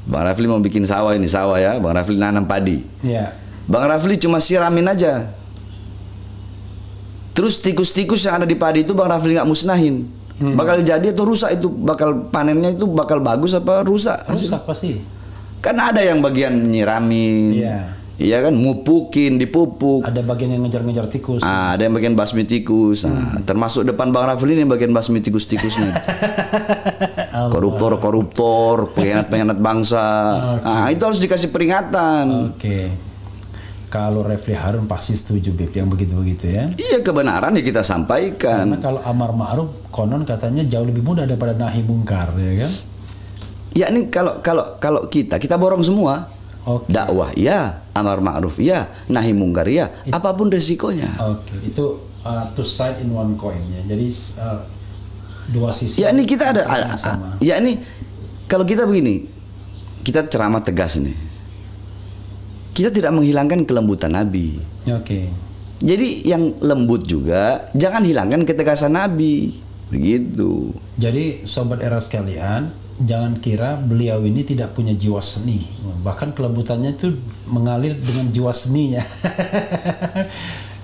Bang Rafli mau bikin sawah ini, sawah ya. Bang Rafli nanam padi. Yeah. Bang Rafli cuma siramin aja. Terus tikus-tikus yang ada di padi itu Bang Rafli nggak musnahin. Bakal jadi atau rusak itu, bakal panennya itu bakal bagus apa rusak? Rusak pasti. Kan ada yang bagian nyiramin, iya kan, mupukin, dipupuk. Ada bagian yang ngejar-ngejar tikus. Ada yang bagian basmi tikus. Termasuk depan Bang Rafli ini bagian basmi tikus-tikusnya. Koruptor, pengkhianat bangsa. Itu harus dikasih peringatan. Oke. Kalau Refli Harun pasti setuju Bib yang begitu-begitu ya. Iya, kebenaran ya kita sampaikan. Karena kalau amar ma'ruf konon katanya jauh lebih mudah daripada nahi mungkar ya kan? Ya ini kalau kita borong semua. Dakwah ya, amar ma'ruf ya, nahi mungkar ya, apapun resikonya. Oke, itu two side in one coin ya. Jadi dua sisi. Ya ini kita ada sama. Ya ini kalau kita begini, kita ceramah tegas nih. Kita tidak menghilangkan kelembutan Nabi. Oke. Jadi yang lembut juga jangan hilangkan ketegasan Nabi. Begitu. Jadi sobat era sekalian, jangan kira beliau ini tidak punya jiwa seni. Bahkan kelembutannya itu mengalir dengan jiwa seninya.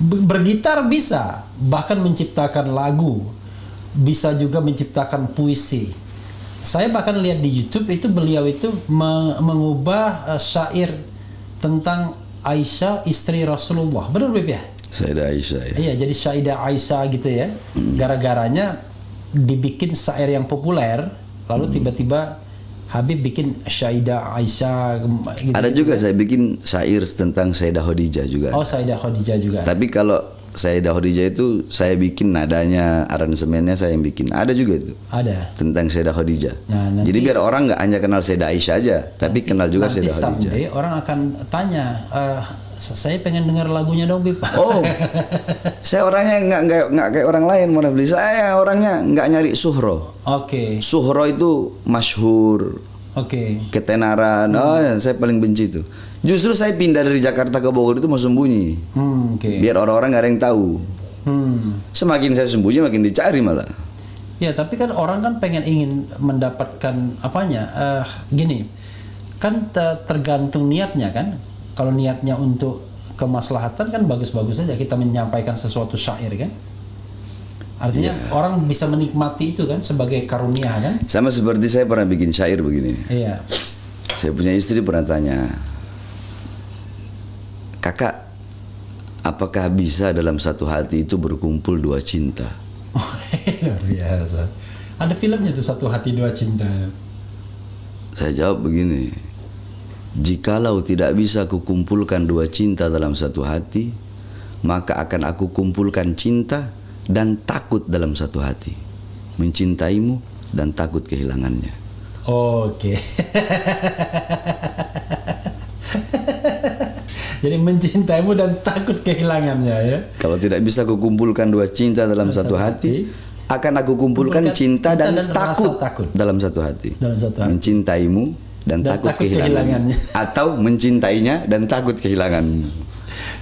Bergitar bisa, bahkan menciptakan lagu, bisa juga menciptakan puisi. Saya bahkan lihat di YouTube itu beliau itu mengubah syair tentang Aisyah istri Rasulullah. Benar Beb ya? Sayyidah Aisyah ya. Iya, jadi Sayyidah Aisyah gitu ya. Gara-garanya dibikin syair yang populer, lalu tiba-tiba Habib bikin Sayyidah Aisyah gitu. Ada juga saya bikin syair tentang Sayyidah Khadijah juga. Oh, Sayyidah Khadijah juga. Tapi kalau Sayyidah Khadijah itu saya bikin nadanya, aransemennya saya yang bikin. Ada juga itu. Ada. Tentang Sayyidah Khadijah. Nah, jadi biar orang nggak hanya kenal Sayyidah Aisyah aja, tapi kenal juga Sayyidah Khadijah. Someday orang akan tanya, Saya pengen dengar lagunya dong, Bib. Oh, saya orangnya nggak kayak orang lain, mau beli. Saya orangnya nggak nyari suhro. Oke. Suhro itu masyhur, Oke. ketenaran. Oh, ya, saya paling benci itu. Justru saya pindah dari Jakarta ke Bogor itu mau sembunyi, Oke. biar orang-orang nggak ada yang tahu. Semakin saya sembunyi, makin dicari malah. Ya, tapi kan orang kan ingin mendapatkan apanya? Gini, kan tergantung niatnya kan. Kalau niatnya untuk kemaslahatan kan bagus-bagus saja kita menyampaikan sesuatu syair kan. Artinya orang bisa menikmati itu kan sebagai karunia kan. Sama seperti saya pernah bikin syair begini. Iya. Saya punya istri pernah tanya, "Kakak, apakah bisa dalam satu hati itu berkumpul dua cinta?" Luar biasa. Ada filmnya tuh, Satu Hati Dua Cinta. Saya jawab begini, "Jikalau tidak bisa kukumpulkan dua cinta dalam satu hati, maka akan aku kumpulkan cinta dan takut dalam satu hati, mencintaimu dan takut kehilangannya." Oke. Jadi mencintaimu dan takut kehilangannya ya. Kalau tidak bisa kukumpulkan dua cinta dalam satu hati, akan aku kumpulkan cinta dan takut dalam satu hati. Dalam satu hati. Mencintaimu dan takut kehilangannya. Atau mencintainya dan takut kehilanganmu.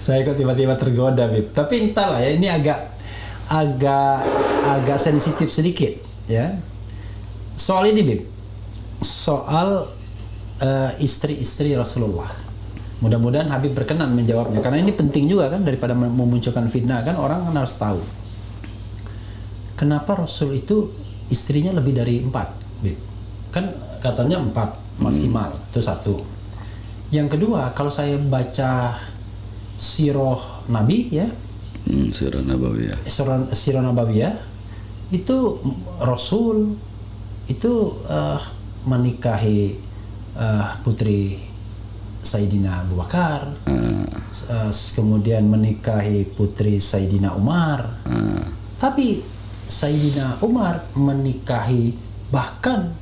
Saya kok tiba-tiba tergoda, Bib. Tapi entahlah ya, ini agak sensitif sedikit ya. Soal ini, Bib. Soal istri-istri Rasulullah. Mudah-mudahan Habib berkenan menjawabnya, karena ini penting juga kan, daripada memunculkan fitnah kan, orang kan harus tahu kenapa Rasul itu istrinya lebih dari 4, Bib. Kan katanya 4 maksimal, itu satu. Yang kedua, kalau saya baca sirah Nabi ya, Sirah Nabawiyah. Sirah Nabawiyah itu Rasul itu menikahi putri Sayyidina Abu Bakar, kemudian menikahi putri Sayyidina Umar. Tapi Sayyidina Umar menikahi bahkan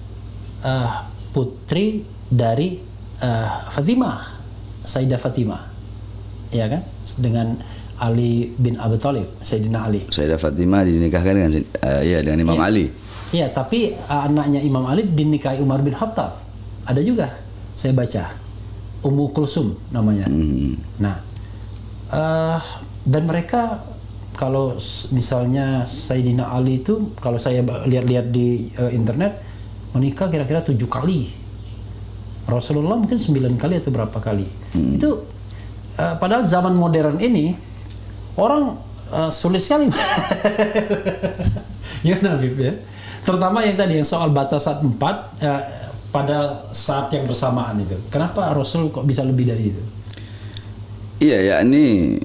putri dari Fatimah, Sayyidah Fatimah, ya kan, dengan Ali bin Abi Thalib, Sayyidina Ali. Sayyidah Fatimah dinikahkan dengan Imam Ali. Iya, tapi anaknya Imam Ali dinikahi Umar bin Khattab. Ada juga, saya baca. Ummu Kulsum namanya. Nah, dan mereka kalau misalnya Sayyidina Ali itu, kalau saya lihat-lihat di internet, menikah kira-kira 7 kali. Rasulullah mungkin 9 kali atau berapa kali. Itu padahal zaman modern ini orang sulit sekali. Ya, Habib ya. Terutama yang tadi yang soal batasan 4 pada saat yang bersamaan itu. Kenapa Rasul kok bisa lebih dari itu? Iya, ya ini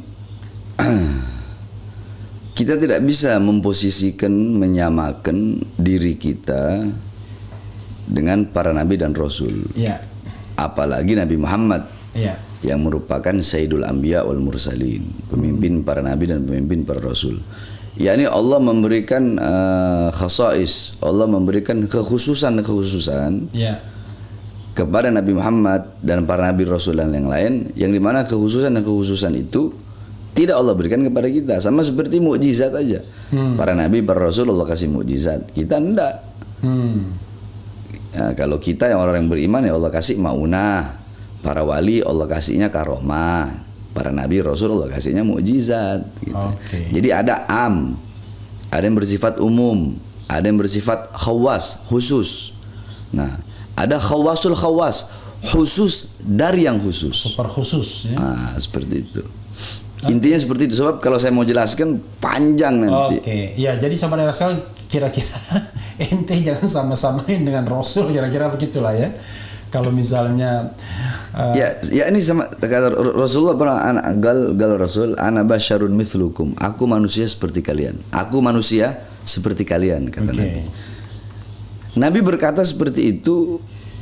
kita tidak bisa memposisikan, menyamakan diri kita dengan para nabi dan rasul. Iya. Apalagi Nabi Muhammad. Iya. Yang merupakan Sayyidul Anbiya wal Mursalin, pemimpin para nabi dan pemimpin para rasul. yakni Allah memberikan khasais, Allah memberikan kekhususan kepada Nabi Muhammad dan para nabi rasul dan yang lain, yang dimana kekhususan itu tidak Allah berikan kepada kita. Sama seperti mukjizat aja. Para nabi, para rasul Allah kasih mukjizat, kita enggak. Ya, kalau kita yang orang yang beriman ya Allah kasih maunah, para wali Allah kasihnya karomah, para nabi rasul Allah kasihnya mukjizat gitu. Jadi ada ada yang bersifat umum, ada yang bersifat khawas, khusus. Nah, ada khawasul khawas, khusus dari yang khusus. Super khusus ya. Nah, seperti itu. Intinya seperti itu, sebab kalau saya mau jelaskan panjang nanti. Ya, jadi saudara sekalian, kira-kira ente jangan sama-samain dengan Rasul, kira-kira begitulah ya. Kalau misalnya ya ini sama kata Rasulullah pernah, gal Rasul, ana basyarun mithlukum, aku manusia seperti kalian. Aku manusia seperti kalian, kata Nabi. Nabi berkata seperti itu,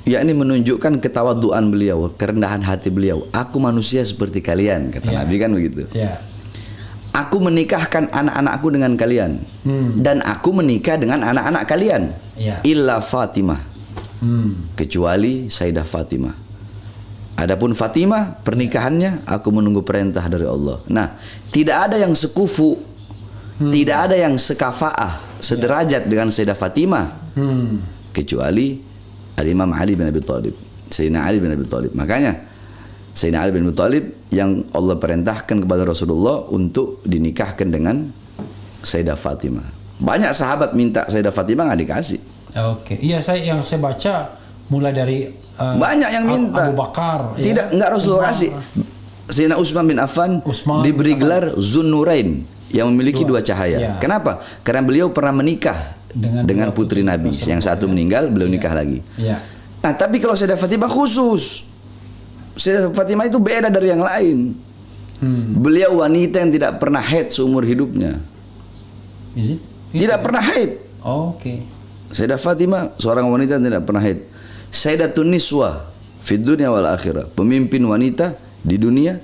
yakni menunjukkan ketawaduan beliau, kerendahan hati beliau. Aku manusia seperti kalian, kata Nabi, kan begitu. Aku menikahkan anak-anakku dengan kalian, dan aku menikah dengan anak-anak kalian, illa Fatimah, kecuali Sayyidah Fatimah. Adapun Fatimah pernikahannya aku menunggu perintah dari Allah. Nah, tidak ada yang sekufu, tidak ada yang sekafaah, sederajat dengan Sayyidah Fatimah kecuali Al-Imam Ali bin Abi Thalib, Sayyidina Ali bin Abi Thalib. Makanya Sayyidina Ali bin Abi Thalib yang Allah perintahkan kepada Rasulullah untuk dinikahkan dengan Sayyidah Fatimah. Banyak sahabat minta Sayyidah Fatimah nggak dikasih. Oke. Iya, yang saya baca mulai dari banyak yang minta. Abu Bakar. Tidak, enggak Rasulullah kasih. Sayyidina Utsman bin Affan diberi gelar Zunnurain yang memiliki dua cahaya. Ya. Kenapa? Karena beliau pernah menikah dengan putri Nabi. Yang satu meninggal, beliau nikah lagi. Ya. Nah, tapi kalau Sayyidah Fatimah khusus. Sayyidah Fatimah itu beda dari yang lain. Beliau wanita yang tidak pernah haid seumur hidupnya. Tidak pernah haid. Oke. Sayyidah Fatimah seorang wanita yang tidak pernah haid. Sayyidatun Niswa fid dunya wal akhirah, pemimpin wanita di dunia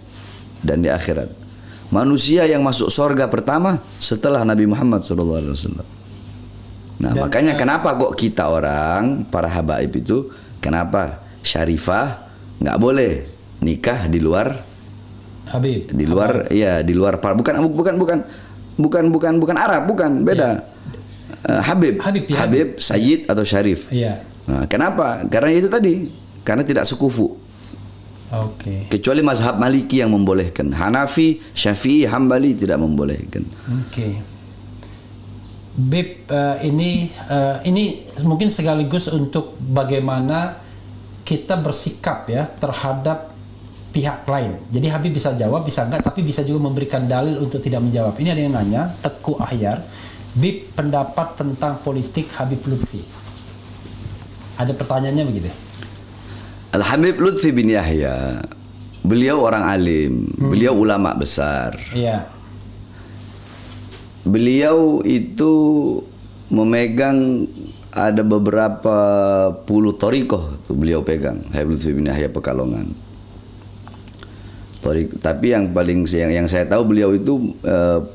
dan di akhirat. Manusia yang masuk surga pertama setelah Nabi Muhammad SAW. Nah, makanya kenapa kok kita orang para habaib itu, kenapa syarifah nggak boleh nikah di luar Habib. Di luar bukan Arab, bukan, beda. Habib, ya. Habib, Sayyid atau Syarif. Iya. Nah, kenapa? Karena itu tadi, karena tidak sekufu. Oke. Kecuali mazhab Maliki yang membolehkan. Hanafi, Syafi'i, Hambali tidak membolehkan. Oke. Bib, ini mungkin sekaligus untuk bagaimana kita bersikap ya terhadap pihak lain. Jadi Habib bisa jawab, bisa enggak, tapi bisa juga memberikan dalil untuk tidak menjawab. Ini ada yang nanya, Teguh Ahyar, Bib, pendapat tentang politik Habib Lutfi. Ada pertanyaannya begitu. Al-Habib Lutfi bin Yahya, beliau orang alim, beliau ulama besar. Iya. Beliau itu memegang ada beberapa puluh thariqah beliau pegang. Habib Lutfi bin Yahya Pekalongan. Tapi yang saya tahu beliau itu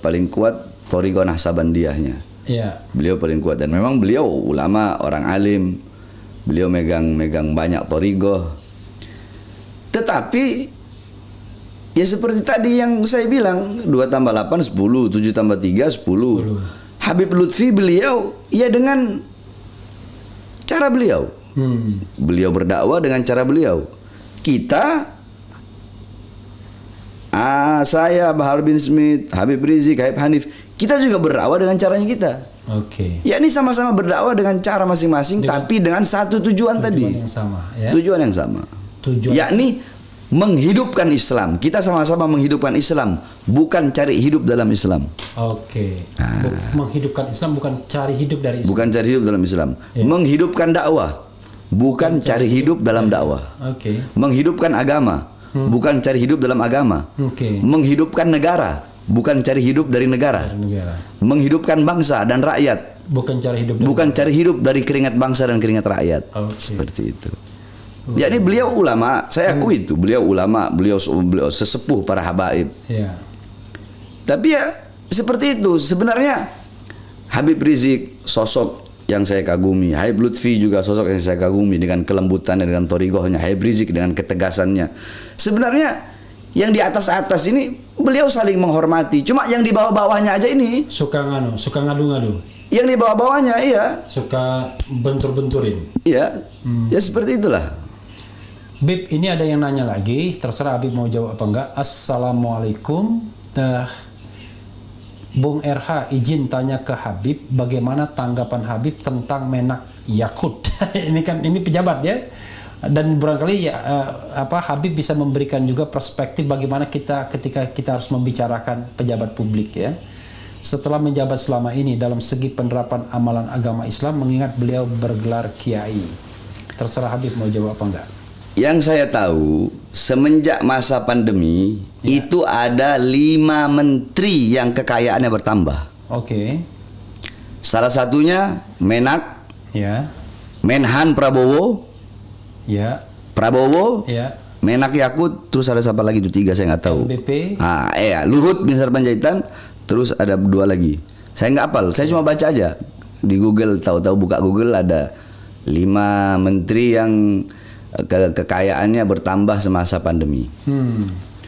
paling kuat thariqah Nahsabandiyahnya. Iya. Beliau paling kuat dan memang beliau ulama, orang alim. Beliau megang banyak thariqah. Tetapi ya seperti tadi yang saya bilang, 2 tambah 8 10, 7 tambah 3 10. Habib Lutfi beliau ya dengan cara beliau. Beliau berdakwah dengan cara beliau. Kita saya Bahar bin Smith, Habib Rizik, Habib Hanif, kita juga berdakwah dengan caranya kita. Oke. Ya, ini sama-sama berdakwah dengan cara masing-masing, tapi dengan satu tujuan tadi. Yang sama, ya. Tujuan yang sama. Yakni menghidupkan Islam. Kita sama-sama menghidupkan Islam, bukan cari hidup dalam Islam. Oke. Menghidupkan Islam bukan cari hidup dari Islam. Bukan cari hidup dalam Islam. Ya. Menghidupkan dakwah, bukan cari hidup dalam dakwah. Oke. Menghidupkan agama, bukan cari hidup dalam agama. Oke. Menghidupkan negara, bukan cari hidup dari negara. Menghidupkan bangsa dan rakyat, bukan cari hidup dari keringat bangsa dan keringat rakyat. Seperti itu. Jadi beliau ulama, saya akui itu, beliau ulama, beliau sesepuh para habaib. Ya. Tapi ya seperti itu. Sebenarnya Habib Rizik sosok yang saya kagumi, Habib Lutfi juga sosok yang saya kagumi dengan kelembutannya, dengan thariqahnya. Habib Rizik dengan ketegasannya. Sebenarnya yang di atas-atas ini beliau saling menghormati. Cuma yang di bawah-bawahnya aja ini suka ngadu-ngadu. Yang di bawah-bawahnya iya suka bentur-benturin. Iya. Ya seperti itulah. Bib, ini ada yang nanya lagi, terserah Habib mau jawab apa enggak. Assalamualaikum. Bung RH izin tanya ke Habib, bagaimana tanggapan Habib tentang Menak Yakut? ini pejabat ya. Dan barangkali ya Habib bisa memberikan juga perspektif bagaimana ketika kita harus membicarakan pejabat publik ya. Setelah menjabat selama ini dalam segi penerapan amalan agama Islam, mengingat beliau bergelar kiai. Terserah Habib mau jawab apa enggak. Yang saya tahu semenjak masa pandemi itu ada 5 menteri yang kekayaannya bertambah. Oke. Salah satunya Menak. Ya. Menhan Prabowo. Ya. Prabowo. Ya. Menak Yakut, terus ada siapa lagi itu 3 saya nggak tahu. LBP. Luhut bin Sarpanjaitan, terus ada 2 lagi. Saya nggak hafal, saya cuma baca aja di Google, tahu-tahu buka Google ada 5 menteri yang kekayaannya bertambah semasa pandemi.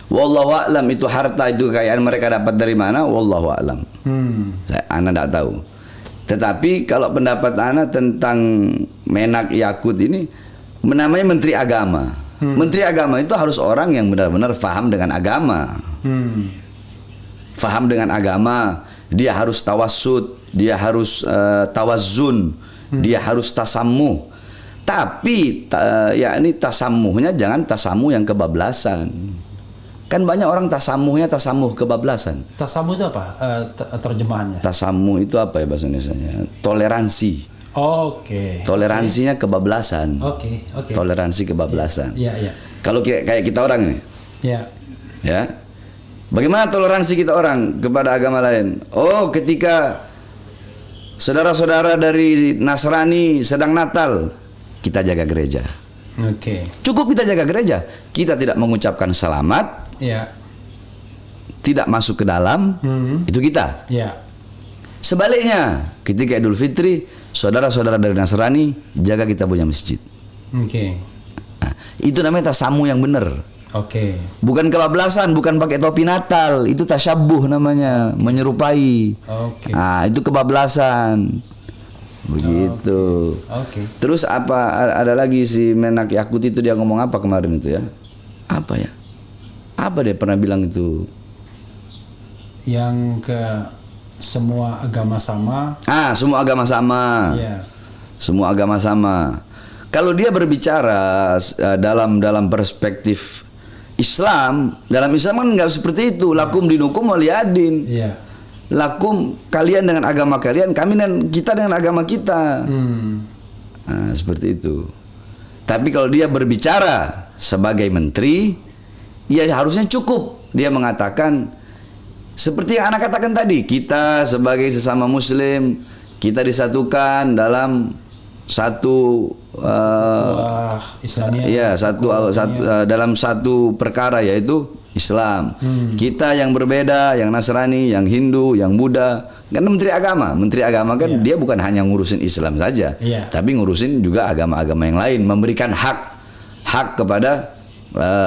Wallahu a'lam, itu harta, itu kekayaan mereka dapat dari mana? Wallahu a'lam. Ana tidak tahu. Tetapi kalau pendapat ana tentang Menak Yakut ini, namanya Menteri Agama. Menteri Agama itu harus orang yang benar-benar faham dengan agama. Faham dengan agama, dia harus tawassud, dia harus tawazzun, dia harus tasammuh. Tapi yakni tasammuhnya jangan tasammuh yang kebablasan. Kan banyak orang tasammuhnya tasammuh kebablasan. Tasamuh itu apa terjemahannya? Tasammuh itu apa ya bahasa Indonesianya? Toleransi. Oke. Toleransinya kebablasan. Oke. Toleransi kebablasan. Iya. Kalau kayak kita orang ini, Iya. ya. Bagaimana toleransi kita orang kepada agama lain? Oh, ketika saudara-saudara dari Nasrani sedang Natal, kita jaga gereja. Oke. Cukup kita jaga gereja. Kita tidak mengucapkan selamat, Iya. tidak masuk ke dalam, itu kita. Iya. Sebaliknya, ketika Idul Fitri, saudara-saudara dari Nasrani jaga kita punya masjid. Oke. Nah, itu namanya tasamu yang benar. Oke. Bukan kebablasan, bukan pakai topi Natal, itu tasyabuh namanya, menyerupai. Oke. Nah, itu kebablasan. Begitu. Oke. Terus ada lagi si Menak Yakut itu, dia ngomong apa kemarin itu ya? Apa ya? Apa dia pernah bilang itu? Yang ke semua agama sama. Semua agama sama. Iya. Semua agama sama. Kalau dia berbicara dalam perspektif Islam, dalam Islam kan nggak seperti itu. Lakum dinukum waliyadin. Iya. Lakum, kalian dengan agama kalian, kami dan kita dengan agama kita. Nah, seperti itu. Tapi kalau dia berbicara sebagai menteri, ya harusnya cukup dia mengatakan seperti yang anak katakan tadi, kita sebagai sesama muslim, kita disatukan dalam satu Islamiyah. ya dalam satu perkara, yaitu Islam. Kita yang berbeda, yang Nasrani, yang Hindu, yang Buddha, kan menteri agama kan dia bukan hanya ngurusin Islam saja, tapi ngurusin juga agama-agama yang lain, memberikan hak kepada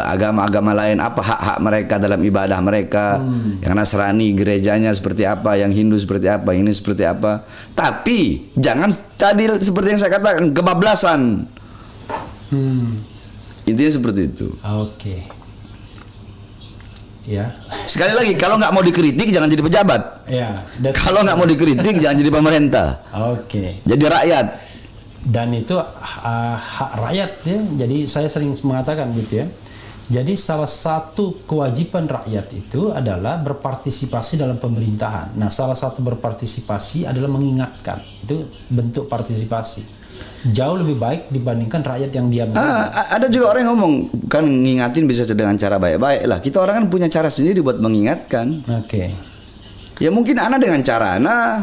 agama-agama lain, apa hak-hak mereka dalam ibadah mereka. Yang Nasrani gerejanya seperti apa, yang Hindu seperti apa, ini seperti apa. Tapi jangan tadi seperti yang saya katakan, kebablasan. Intinya seperti itu. Oke. Ya. Sekali lagi, kalau nggak mau dikritik jangan jadi pejabat. Ya. Kalau nggak mau dikritik jangan jadi pemerintah. Oke. Jadi rakyat. Dan itu hak rakyat ya. Jadi saya sering mengatakan gitu ya. Jadi salah satu kewajiban rakyat itu adalah berpartisipasi dalam pemerintahan. Nah, salah satu berpartisipasi adalah mengingatkan. Itu bentuk partisipasi. Jauh lebih baik dibandingkan rakyat yang diam. Ada juga orang yang ngomong, kan ngingatin bisa dengan cara baik-baik lah. Kita orang kan punya cara sendiri buat mengingatkan. Oke. Ya mungkin ana dengan cara ana.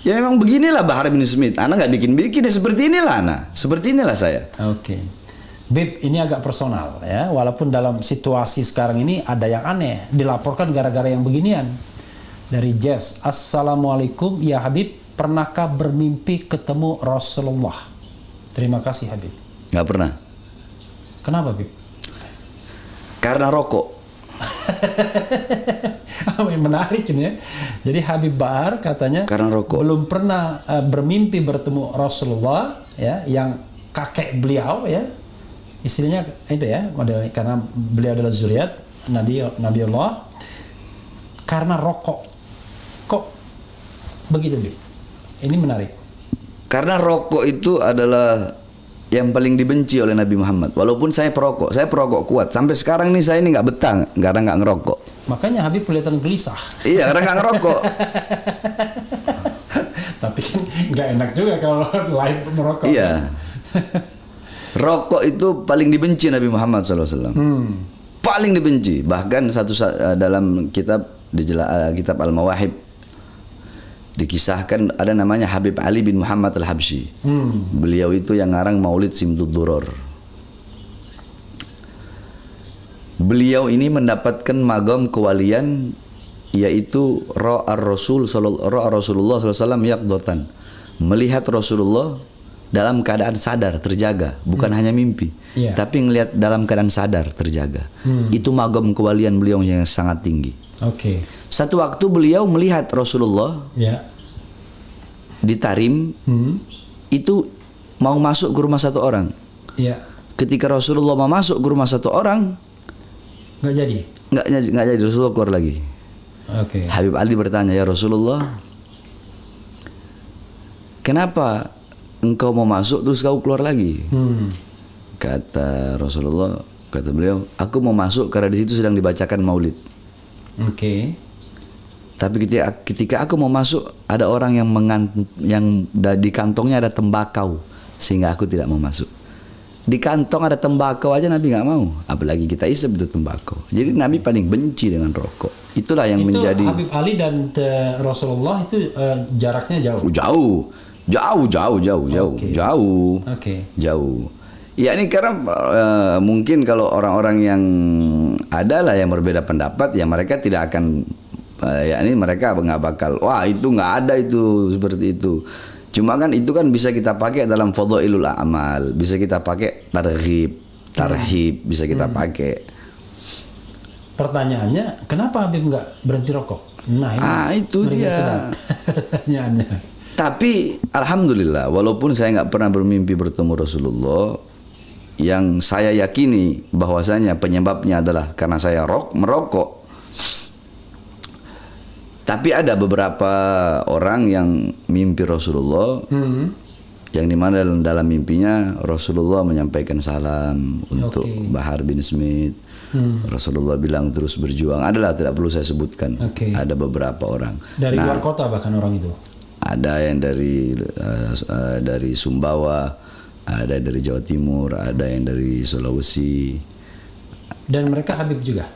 Ya memang beginilah Bahar bin Smith. Ana nggak bikin-bikin, ya seperti inilah ana. Seperti inilah saya. Oke. Bib, ini agak personal ya. Walaupun dalam situasi sekarang ini ada yang aneh. Dilaporkan gara-gara yang beginian. Dari Jess. Assalamualaikum ya Habib. Pernahkah bermimpi ketemu Rasulullah? Terima kasih Habib. Nggak pernah. Kenapa Bib? Karena rokok. Menarik ini ya. Jadi Habib Bahar katanya Karena rokok. belum pernah bermimpi bertemu Rasulullah ya, yang kakek beliau ya. Istilahnya itu ya, modelnya, karena beliau adalah zuriat Nabi Allah. Karena rokok. Kok begitu Bib? Ini menarik. Karena rokok itu adalah yang paling dibenci oleh Nabi Muhammad. Walaupun saya perokok kuat. Sampai sekarang nih saya ini nggak betah karena nggak ngerokok. Makanya Habib kelihatan gelisah. Iya, karena nggak ngerokok. Tapi kan nggak enak juga kalau live merokok. Iya. Rokok itu paling dibenci Nabi Muhammad SAW. Paling dibenci. Bahkan dalam kitab kitab Al-Mawahib dikisahkan ada namanya Habib Ali bin Muhammad Al-Habsyi. Beliau itu yang ngarang Maulid Simtud Duror. Beliau ini mendapatkan magam kewalian, yaitu Rasulullah SAW yaqdatan, melihat Rasulullah dalam keadaan sadar terjaga, bukan hanya mimpi, Iya. tapi ngelihat dalam keadaan sadar terjaga. Itu magam kewalian beliau yang sangat tinggi. Oke. Satu waktu beliau melihat Rasulullah Ya. di Tarim itu mau masuk ke rumah satu orang. Ya. Ketika Rasulullah mau masuk ke rumah satu orang, Nggak jadi. nggak jadi, Rasulullah keluar lagi. Oke. Habib Ali bertanya, ya Rasulullah, kenapa engkau mau masuk terus kau keluar lagi? Kata Rasulullah, kata beliau, aku mau masuk karena di situ sedang dibacakan maulid. Oke. Tapi ketika aku mau masuk, ada orang yang di kantongnya ada tembakau, sehingga aku tidak mau masuk. Di kantong ada tembakau aja Nabi nggak mau, apalagi kita isep itu tembakau. Jadi Nabi paling benci dengan rokok. Itulah yang Itu menjadi Habib Ali dan Rasulullah itu jaraknya jauh. jauh, Oke. jauh. Oke. Jauh. Ya ini karena mungkin kalau orang-orang yang adalah yang berbeda pendapat, ya mereka tidak akan ya ini mereka nggak bakal, wah itu nggak ada itu seperti itu. Cuma kan itu kan bisa kita pakai dalam fadhailul a'mal, bisa kita pakai tarhib, bisa kita pakai. Pertanyaannya, kenapa Habib nggak berhenti rokok? Nah, ini Itu ngeri dia. sedap. Pertanyaannya. Tapi alhamdulillah, walaupun saya nggak pernah bermimpi bertemu Rasulullah, yang saya yakini bahwasanya penyebabnya adalah karena saya merokok. Tapi ada beberapa orang yang mimpi Rasulullah, yang dimana dalam mimpinya Rasulullah menyampaikan salam untuk Bahar bin Smith. Rasulullah bilang terus berjuang. Adalah tidak perlu saya sebutkan. Oke. Ada beberapa orang. Dari luar kota bahkan orang itu. Ada yang dari Sumbawa, ada dari Jawa Timur, ada yang dari Sulawesi. Dan mereka Habib juga.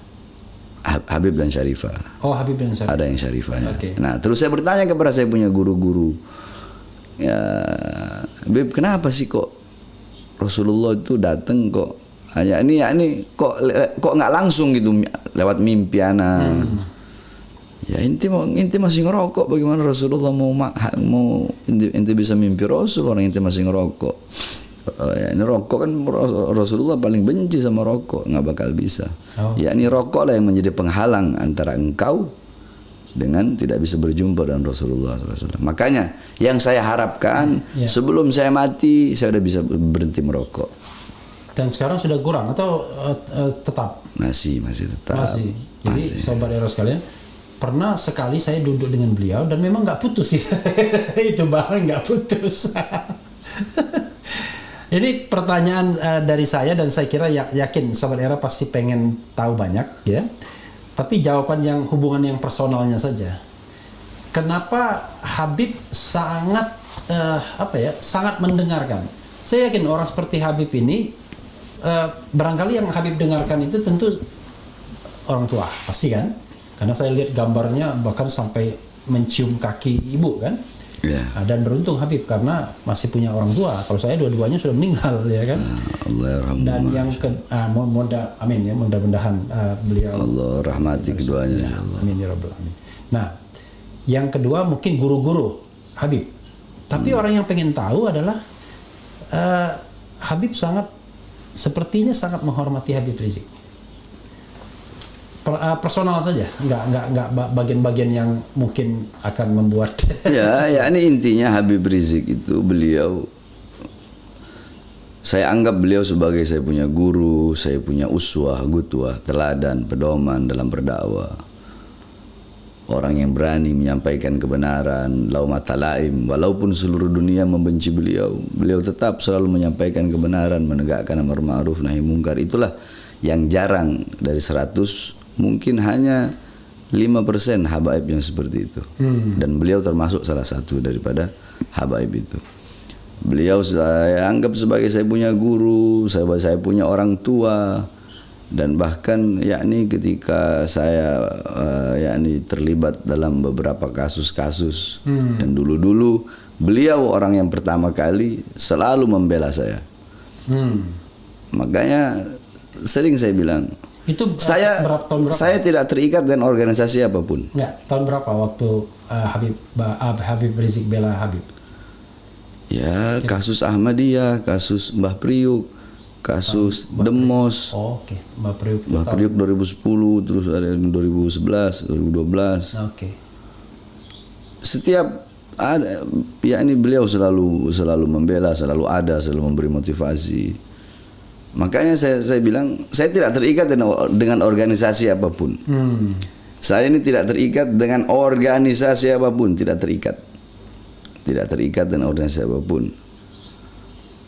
Habib dan Syarifah. Oh, Habib dan Syarifah. Ada yang Syarifahnya. Oke. Nah, terus saya bertanya kepada saya punya guru-guru, ya, Habib, kenapa sih kok Rasulullah itu datang kok hanya ini kok nggak langsung gitu lewat mimpi anak? Ya inti masih ngerokok, bagaimana Rasulullah mau inti bisa mimpi Rasul, orang inti masih ngerokok. Ya, ini rokok kan Rasulullah paling benci sama rokok, nggak bakal bisa. Ya ini rokok lah yang menjadi penghalang antara engkau dengan tidak bisa berjumpa dengan Rasulullah SAW. Makanya yang saya harapkan sebelum saya mati saya udah bisa berhenti merokok. Dan sekarang sudah kurang atau tetap? Masih tetap. Masih. Jadi sobat Eros kalian, pernah sekali saya duduk dengan beliau dan memang nggak putus sih. Itu barang nggak putus. Ini pertanyaan dari saya dan saya kira yakin Sobat Era pasti pengen tahu banyak ya. Tapi jawaban yang hubungan yang personalnya saja. Kenapa Habib sangat sangat mendengarkan? Saya yakin orang seperti Habib ini barangkali yang Habib dengarkan itu tentu orang tua, pasti kan? Karena saya lihat gambarnya bahkan sampai mencium kaki ibu kan? Dan beruntung Habib karena masih punya orang tua. Kalau saya dua-duanya sudah meninggal ya kan. Dan yang amin ya, mudah-mudahan beliau Allah rahmati keduanya. Amin ya rabbal alamin. Nah, yang kedua mungkin guru-guru Habib. Tapi orang yang pengen tahu adalah Habib sepertinya sangat menghormati Habib Rizik. Personal saja, nggak bagian-bagian yang mungkin akan membuat. ya ini intinya Habib Rizik itu saya anggap beliau sebagai saya punya guru, saya punya uswah, gutwah, teladan, pedoman dalam berdakwah. Orang yang berani menyampaikan kebenaran, laumata laim, walaupun seluruh dunia membenci beliau tetap selalu menyampaikan kebenaran, menegakkan amar ma'ruf nahi mungkar. Itulah yang jarang dari 100. Mungkin hanya 5% habaib yang seperti itu. Dan beliau termasuk salah satu daripada habaib itu. Beliau saya anggap sebagai saya punya guru, saya punya orang tua. Dan bahkan yakni ketika saya terlibat dalam beberapa kasus-kasus, dan dulu-dulu beliau orang yang pertama kali selalu membela saya. Makanya sering saya bilang, itu tahun berapa? Saya tidak terikat dengan organisasi apapun. Tahun berapa waktu Habib Rizik bela Habib? Ya, kasus Ahmadiyah, kasus Mbah Priuk, kasus Demos. Oh, oke. Mbak Priuk. Mbah Priuk 2010, terus ada yang 2011, 2012. Oke. Setiap ada, ya ini beliau selalu membela, selalu ada, selalu memberi motivasi. Makanya saya bilang saya tidak terikat dengan organisasi apapun. Saya ini tidak terikat dengan organisasi apapun, tidak terikat dengan organisasi apapun.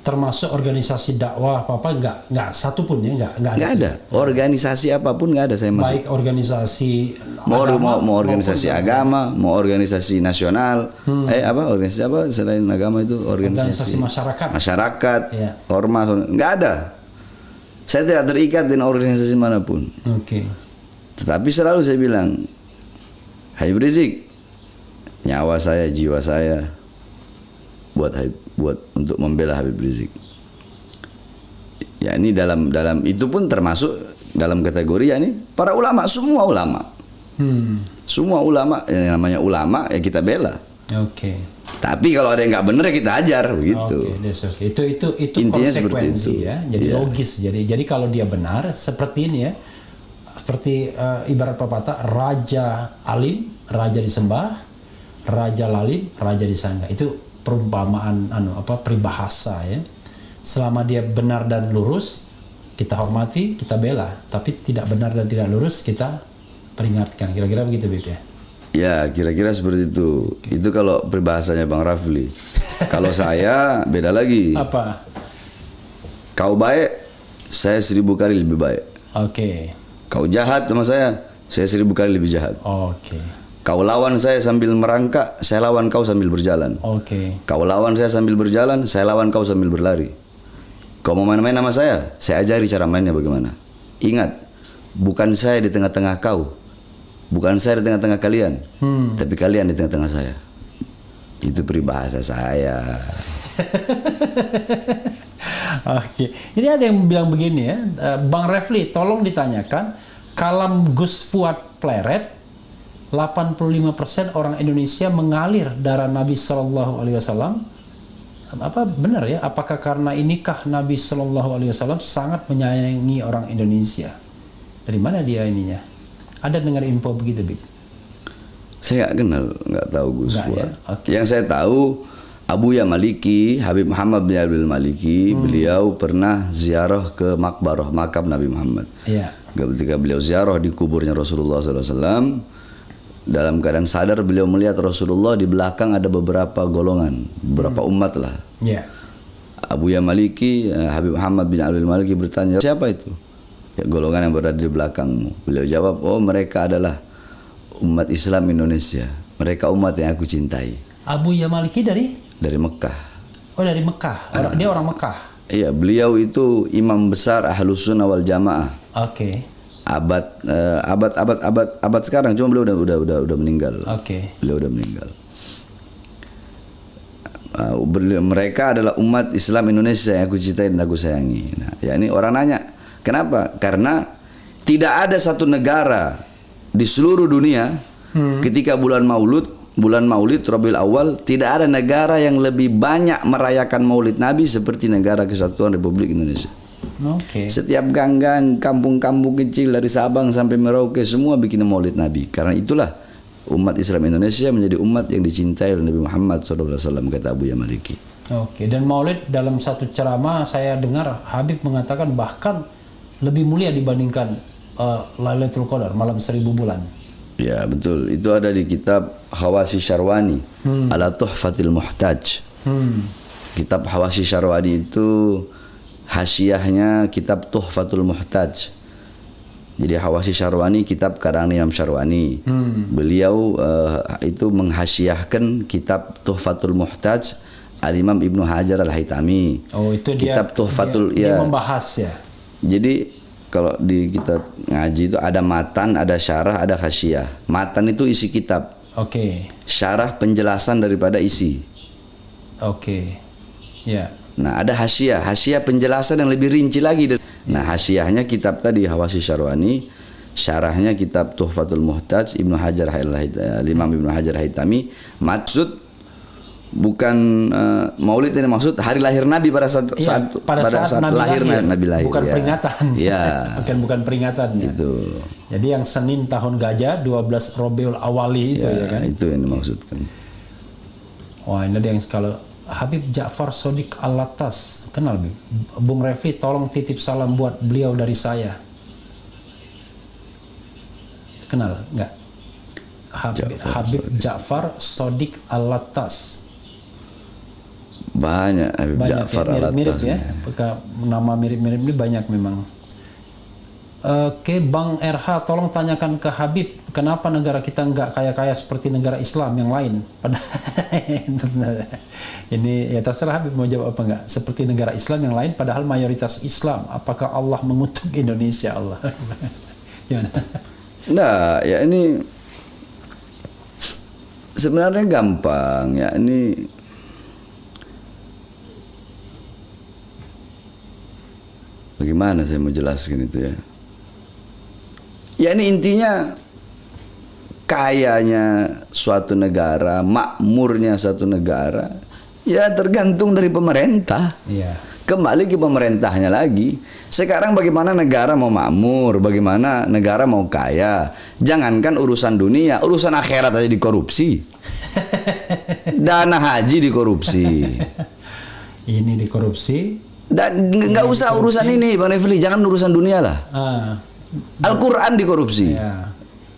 Termasuk organisasi dakwah apa nggak satu pun ya nggak ada. Organisasi apapun nggak ada saya masuk. Baik organisasi mau organisasi agama, mau organisasi nasional, organisasi apa selain agama itu organisasi masyarakat, ya. Ormas, nggak ada. Saya tidak terikat dengan organisasi manapun. Oke. Tetapi selalu saya bilang, Habib Rizik, nyawa saya, jiwa saya, buat untuk membela Habib Rizik. Ya ini dalam itu pun termasuk dalam kategori ya ini para ulama, semua ulama. Semua ulama, yang namanya ulama ya kita bela. Oke. Tapi kalau ada yang nggak benar ya kita ajar gitu. Okay. Itu intinya konsekuensi itu. Ya. Jadi logis. Jadi kalau dia benar seperti ini ya. Seperti ibarat pepatah, raja alim, raja disembah, raja lalim, raja disangga. Itu perumpamaan peribahasa ya. Selama dia benar dan lurus, kita hormati, kita bela. Tapi tidak benar dan tidak lurus, kita peringatkan. Kira-kira begitu, Bib ya? Ya, kira-kira seperti itu. Itu kalau peribahasanya Bang Rafli. Kalau saya beda lagi. Apa? Kau baik, saya 1000 kali lebih baik. Oke. Kau jahat sama saya 1000 kali lebih jahat. Oke. Kau lawan saya sambil merangkak, saya lawan kau sambil berjalan. Oke. Kau lawan saya sambil berjalan, saya lawan kau sambil berlari. Kau mau main-main sama saya ajari cara mainnya bagaimana. Ingat, bukan saya di tengah-tengah kau, bukan saya di tengah-tengah kalian, tapi kalian di tengah-tengah saya. Itu peribahasa saya. Oke, ini ada yang bilang begini ya, Bang Refli, tolong ditanyakan, kalam Gus Fuad Pleret, 85% orang Indonesia mengalir darah Nabi Shallallahu Alaihi Wasallam. Apa benar ya? Apakah karena inikah Nabi Shallallahu Alaihi Wasallam sangat menyayangi orang Indonesia? Dari mana dia ininya? Ada dengar info begitu, Bib? Saya nggak tahu Gus Fuad. Ya? Okay. Yang saya tahu Abuya Maliki, Habib Muhammad bin Abdul Maliki, beliau pernah ziarah ke makbarah makam Nabi Muhammad. Iya. Ketika beliau ziarah di kuburnya Rasulullah SAW, dalam keadaan sadar beliau melihat Rasulullah di belakang ada beberapa golongan, beberapa umat lah. Iya. Abuya Maliki, Habib Muhammad bin Abdul Maliki bertanya, siapa itu? Ya, golongan yang berada di belakangmu. Beliau jawab, oh mereka adalah umat Islam Indonesia. Mereka umat yang aku cintai. Abuya Maliki dari Mekah. Oh, dari Mekah. Dia orang Mekah. Iya, beliau itu imam besar Ahlus Sunnah wal Jamaah. Oke. Abad sekarang, cuma beliau udah meninggal. Oke. Beliau udah meninggal. Mereka adalah umat Islam Indonesia yang aku cintai dan aku sayangi. Nah, ya ini orang nanya, kenapa? Karena tidak ada satu negara di seluruh dunia ketika bulan Maulid Rabiul Awal, tidak ada negara yang lebih banyak merayakan Maulid Nabi seperti negara Kesatuan Republik Indonesia. Oke. Setiap gang-gang, kampung-kampung kecil dari Sabang sampai Merauke semua bikin Maulid Nabi. Karena itulah umat Islam Indonesia menjadi umat yang dicintai oleh Nabi Muhammad SAW, kata Abuya Maliki. Oke. Dan Maulid dalam satu ceramah saya dengar Habib mengatakan bahkan lebih mulia dibandingkan Lailatul Qadar, malam 1000 bulan. Ya betul, itu ada di kitab Khawasi Syarwani, Ala Tuhfatil Muhtaj. Kitab Khawasi Syarwani itu hasyiahnya kitab Tuhfatul Muhtaj. Jadi Khawasi Syarwani kitab karangan Imam Syarwani. Beliau itu menghasyiahkan kitab Tuhfatul Muhtaj Al-Imam Ibnu Hajar Al-Haytami. Oh, itu kitab Tuhfatul, dia membahas ya. Jadi kalau di kita ngaji itu ada matan, ada syarah, ada hasyiah. Matan itu isi kitab. Oke. Syarah penjelasan daripada isi. Oke. Ya. Nah, ada hasyiah. Hasyiah penjelasan yang lebih rinci lagi. Nah, hasyiahnya kitab tadi Khawasi Syarwani, syarahnya kitab Tuhfatul Muhtaj Imam Ibnu Hajar Haytami. Maksud bukan Maulid ini maksud hari lahir Nabi pada saat pada saat Nabi lahir Nabi lahir. Bukan ya. peringatan. Ya. bukan peringatannya. Itu. Jadi yang Senin tahun gajah 12 Rabiul Awali itu ya kan. Itu yang dimaksudkan. Wah, ini ada yang kalau Habib Ja'far Shodiq Alatas, kenal Bib? Bung Refli, tolong titip salam buat beliau dari saya. Kenal nggak? Habib Ja'far Shodiq Alatas. Banyak Habib Ja'far Alatas. Mirip ya, nama mirip-mirip ini banyak memang. Oke, Bang RH, tolong tanyakan ke Habib, kenapa negara kita nggak kaya-kaya seperti negara Islam yang lain? Ini ya terserah Habib mau jawab apa nggak. Seperti negara Islam yang lain, padahal mayoritas Islam. Apakah Allah mengutuk Indonesia? Allah. Gimana? Nah, ya ini sebenarnya gampang ya. Ini bagaimana saya mau jelaskan itu ya? Ya ini intinya kayanya suatu negara, makmurnya suatu negara, ya tergantung dari pemerintah. Iya. Kembali ke pemerintahnya lagi. Sekarang bagaimana negara mau makmur, bagaimana negara mau kaya. Jangankan urusan dunia, urusan akhirat aja dikorupsi. Dana haji dikorupsi. Ini dikorupsi. Dan nggak usah urusan ini, Bang Refli, jangan urusan dunia lah. Al-Quran dikorupsi.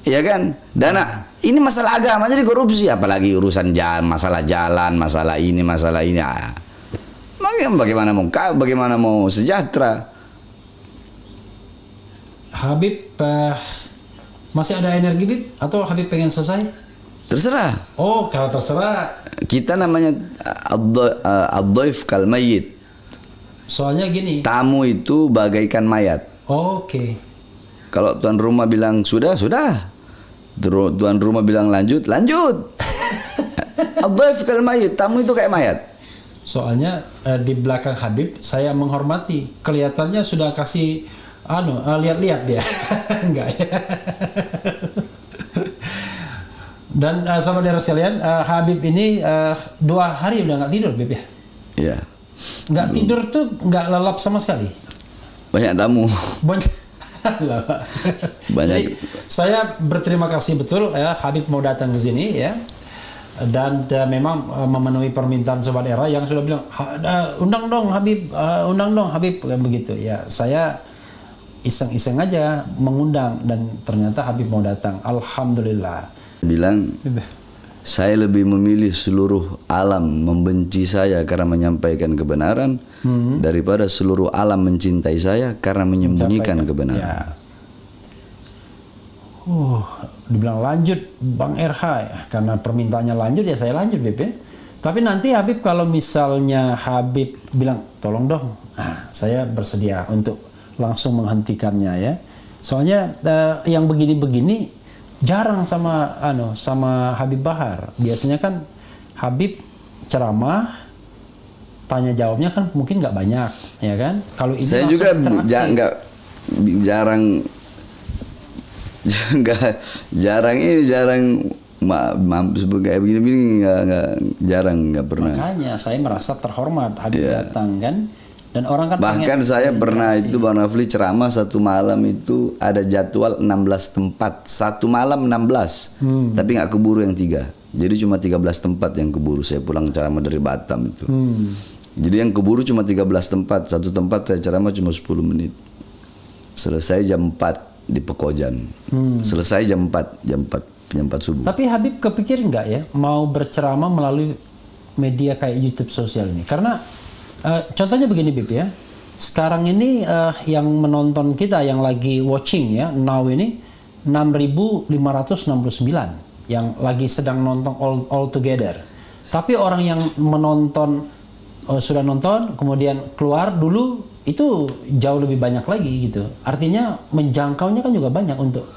Iya kan? Dana ini masalah agama aja dikorupsi, apalagi urusan jalan, masalah ini. Bagaimana mau sejahtera? Habib masih ada energi Bib atau Habib pengen selesai? Terserah. Oh, kalau terserah. Kita namanya ad-dhaif kal mayyit. Soalnya gini. Tamu itu bagaikan mayat. Oke. Kalau tuan rumah bilang sudah. Tuan rumah bilang lanjut. Ad-dhaif kal mayyit, tamu itu kayak mayat. Soalnya di belakang Habib saya menghormati, kelihatannya sudah kasih lihat-lihat dia. Enggak ya. Dan sahabat sekalian, Habib ini 2 hari udah nggak tidur Bib ya. Iya. Nggak tidur tuh nggak lelap sama sekali. Banyak tamu. Banyak. Jadi, saya berterima kasih betul ya Habib mau datang ke sini ya. Dan memang memenuhi permintaan Sobat Era yang sudah bilang undang dong Habib kan begitu ya. Saya iseng-iseng aja mengundang dan ternyata Habib mau datang. Alhamdulillah. Bilang saya lebih memilih seluruh alam membenci saya karena menyampaikan kebenaran daripada seluruh alam mencintai saya karena menyembunyikan kebenaran. Ya. Dibilang lanjut Bang RH ya. Karena permintaannya lanjut ya saya lanjut Beb ya. Tapi nanti Habib kalau misalnya Habib bilang tolong dong, saya bersedia untuk langsung menghentikannya ya. Soalnya yang begini-begini jarang sama Habib Bahar. Biasanya kan Habib ceramah, tanya jawabnya kan mungkin nggak banyak ya kan. Kalau ini saya juga jarang kayak begini nggak pernah. Makanya saya merasa terhormat Habib datang kan, dan orang kan bahkan saya pernah itu Bang Rafli ceramah satu malam itu ada jadwal 16 tempat, satu malam 16 tapi nggak keburu yang 3, jadi cuma 13 tempat yang keburu. Saya pulang ceramah dari Batam itu jadi yang keburu cuma 13 tempat, satu tempat saya ceramah cuma 10 menit, selesai jam 4 di Pekojan. Selesai jam 4 subuh. Tapi Habib kepikir nggak ya mau berceramah melalui media kayak YouTube sosial ini? Karena contohnya begini Bib ya. Sekarang ini yang menonton kita yang lagi watching ya, now ini 6.569 yang lagi sedang nonton all together. Tapi orang yang menonton sudah nonton kemudian keluar dulu itu jauh lebih banyak lagi gitu. Artinya menjangkaunya kan juga banyak untuk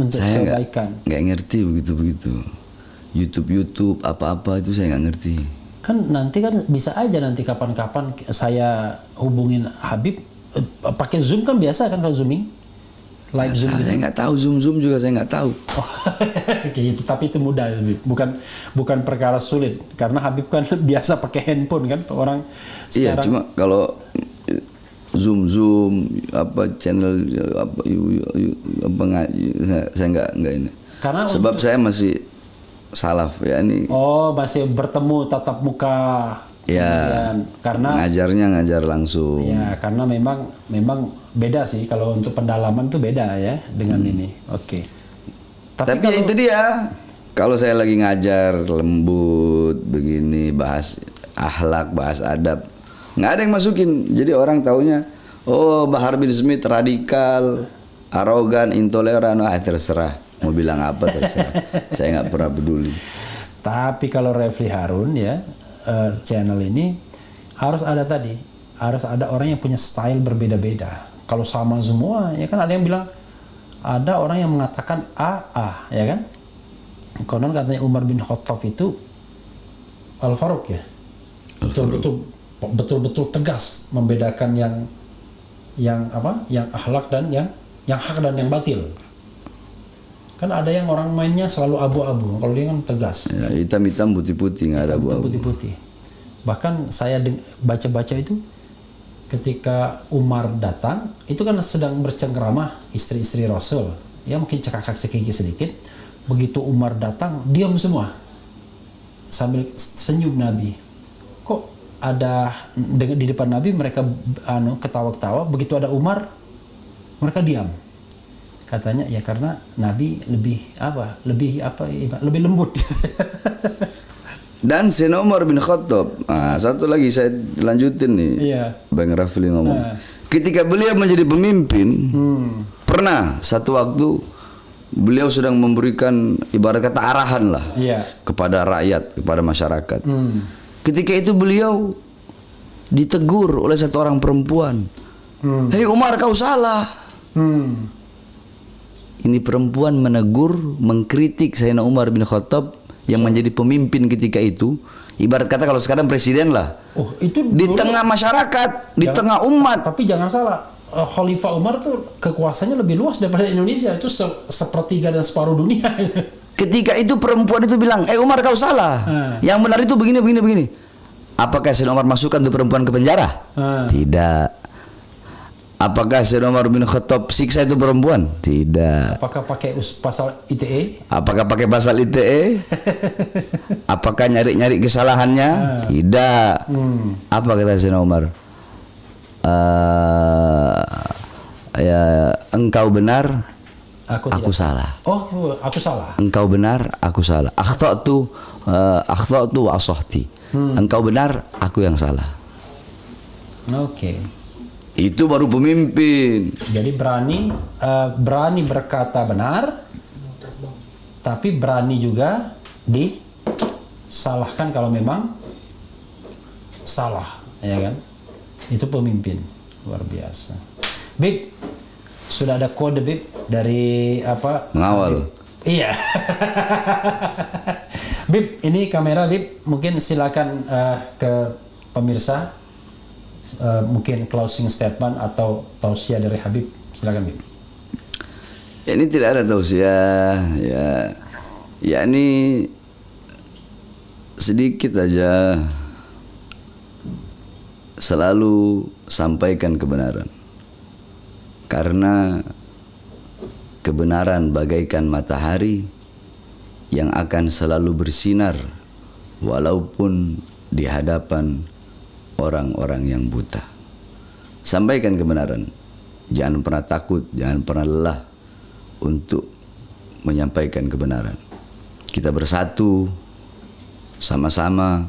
saya kebaikan. Nggak ngerti begitu. YouTube apa-apa itu saya nggak ngerti. Kan nanti kan bisa aja nanti kapan-kapan saya hubungin Habib pakai Zoom kan biasa kan kalau zooming live Zoom gitu? Saya nggak tahu, Zoom juga saya nggak tahu. Oh, kayak gitu. Tapi itu mudah, Habib. Bukan perkara sulit. Karena Habib kan biasa pakai handphone kan, orang Iya, sekarang. cuma kalau Zoom apa channel apa saya nggak ini. Karena Sebab saya masih salaf ya ini. Oh, masih bertemu tatap muka. Ya, Kemudian, karena ngajarnya ngajar langsung. ya karena memang beda sih kalau untuk pendalaman tuh beda ya dengan ini. Oke. Tapi ya itu dia. Kalau saya lagi ngajar lembut begini, bahas akhlak, bahas adab, nggak ada yang masukin. Jadi orang taunya, oh Bahar bin Smith radikal, arogan, intoleran, terserah. Mau bilang apa terserah. Saya nggak pernah peduli. Tapi kalau Refli Harun ya channel ini harus ada orang yang punya style berbeda-beda. Kalau sama semua ya kan ada yang bilang, ada orang yang mengatakan A ya kan. Konon katanya Umar bin Khattab itu Al-Faruq ya. Betul-betul tegas membedakan yang akhlak dan yang hak dan yang batil. Kan ada yang orang mainnya selalu abu-abu, kalau dia kan tegas. Ya, hitam-hitam putih-putih, nggak ada Hitam abu-abu. putih-putih. Bahkan saya baca-baca itu ketika Umar datang, itu kan sedang bercengkrama istri-istri Rasul. Ya mungkin cekakak-cekiki sedikit. Begitu Umar datang, diam semua. Sambil senyum Nabi. Kok ada di depan Nabi mereka ketawa-ketawa, begitu ada Umar mereka diam. Katanya ya karena Nabi lebih lembut. Dan Sayyidina Umar bin Khattab, satu lagi saya lanjutin nih. Iya. Bang Rafli ngomong. Ketika beliau menjadi pemimpin, pernah satu waktu beliau sedang memberikan ibarat kata arahan lah kepada rakyat, kepada masyarakat. Ketika itu beliau ditegur oleh satu orang perempuan. Hei Umar, kau salah. Ini perempuan menegur, mengkritik Sayyidina Umar bin Khattab yang menjadi pemimpin ketika itu. Ibarat kata kalau sekarang presiden lah. Oh, itu di tengah masyarakat, di tengah umat. Tapi jangan salah, Khalifah Umar tuh kekuasaannya lebih luas daripada Indonesia. Itu sepertiga dan separuh dunia. Ketika itu perempuan itu bilang, Umar kau salah. Yang benar itu begini. Apakah Sayyidina Umar masukkan tuh perempuan ke penjara? Tidak. Apakah Sayyidina Umar bin Khattab siksa itu perempuan? Tidak. Apakah pakai pasal ITE? Apakah pakai pasal ITE? Apakah nyari-nyari kesalahannya? Tidak. Apa kata Sayyidina Umar? Ya, engkau benar, aku salah. Oh, aku salah. Engkau benar, aku salah. Akhtatu wa asahti. Engkau benar, aku yang salah. Oke. Itu baru pemimpin. Jadi berani berkata benar, tapi berani juga disalahkan kalau memang salah, ya kan? Itu pemimpin luar biasa. Bib, sudah ada kode Bib dari apa? Mengawal. Iya. Bib, ini kamera Bib, mungkin silakan ke pemirsa. Mungkin closing statement atau tausiah dari Habib, silakan Bib. Ya, ini tidak ada tausiah, ya ini sedikit aja, selalu sampaikan kebenaran, karena kebenaran bagaikan matahari yang akan selalu bersinar walaupun di hadapan orang-orang yang buta. Sampaikan kebenaran. Jangan pernah takut, jangan pernah lelah untuk menyampaikan kebenaran. Kita bersatu sama-sama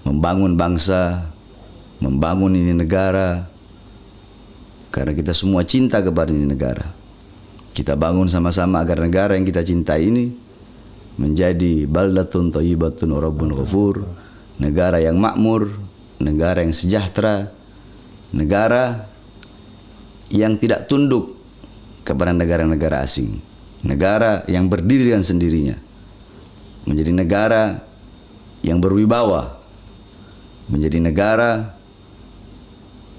membangun bangsa, membangun ini negara, karena kita semua cinta kepada ini negara. Kita bangun sama-sama agar negara yang kita cintai ini menjadi baldatun thayyibatun wa rabbun ghafur, negara yang makmur, negara yang sejahtera, negara yang tidak tunduk kepada negara-negara asing, negara yang berdiri dengan sendirinya, menjadi negara yang berwibawa, menjadi negara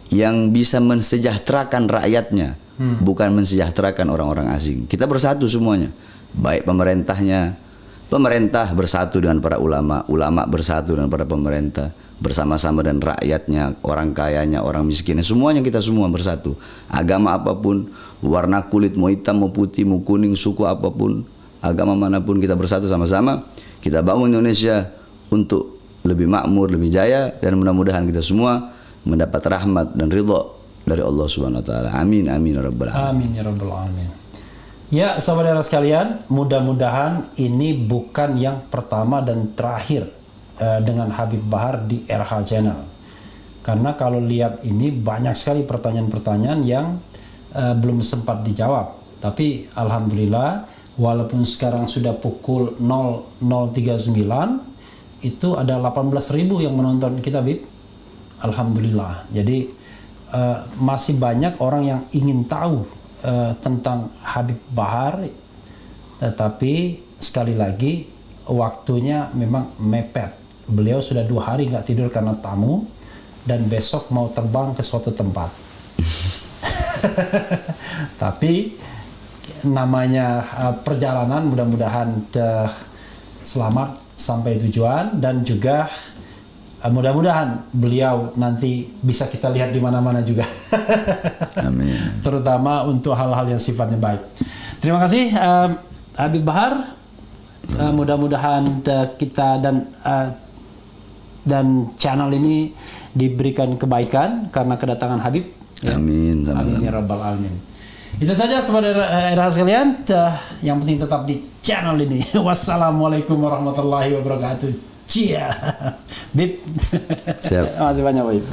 yang bisa mensejahterakan rakyatnya bukan mensejahterakan orang-orang asing. Kita bersatu semuanya, baik pemerintahnya, pemerintah bersatu dengan para ulama, ulama bersatu dengan para pemerintah, bersama-sama dan rakyatnya, orang kayanya, orang miskinnya, semuanya kita semua bersatu. Agama apapun, warna kulit mau hitam, mau putih, mau kuning, suku apapun, agama manapun, kita bersatu sama-sama. Kita bangun Indonesia untuk lebih makmur, lebih jaya, dan mudah-mudahan kita semua mendapat rahmat dan ridha dari Allah Subhanahu wa taala. Amin amin ya rabbal alamin. Amin ya rabbal alamin. Ya, saudara sekalian, mudah-mudahan ini bukan yang pertama dan terakhir dengan Habib Bahar di RH Channel. Karena kalau lihat ini banyak sekali pertanyaan-pertanyaan yang belum sempat dijawab. Tapi alhamdulillah, walaupun sekarang sudah pukul 00.39, itu ada 18.000 yang menonton kita, Bib. Alhamdulillah. Jadi masih banyak orang yang ingin tahu tentang Habib Bahar, tetapi sekali lagi waktunya memang mepet. Beliau sudah 2 hari nggak tidur karena tamu, dan besok mau terbang ke suatu tempat. Tapi namanya perjalanan, mudah-mudahan selamat sampai tujuan, dan juga mudah-mudahan beliau nanti bisa kita lihat di mana-mana juga. Amin. Terutama untuk hal-hal yang sifatnya baik. Terima kasih Habib Bahar. Mudah-mudahan kita dan channel ini diberikan kebaikan karena kedatangan Habib. Amin. Amin ya rabbal alamin. Itu saja saudara RH sekalian, yang penting tetap di channel ini. Wassalamualaikum warahmatullahi wabarakatuh. Cia. Bib. Siap. Terima kasih banyak, Bib.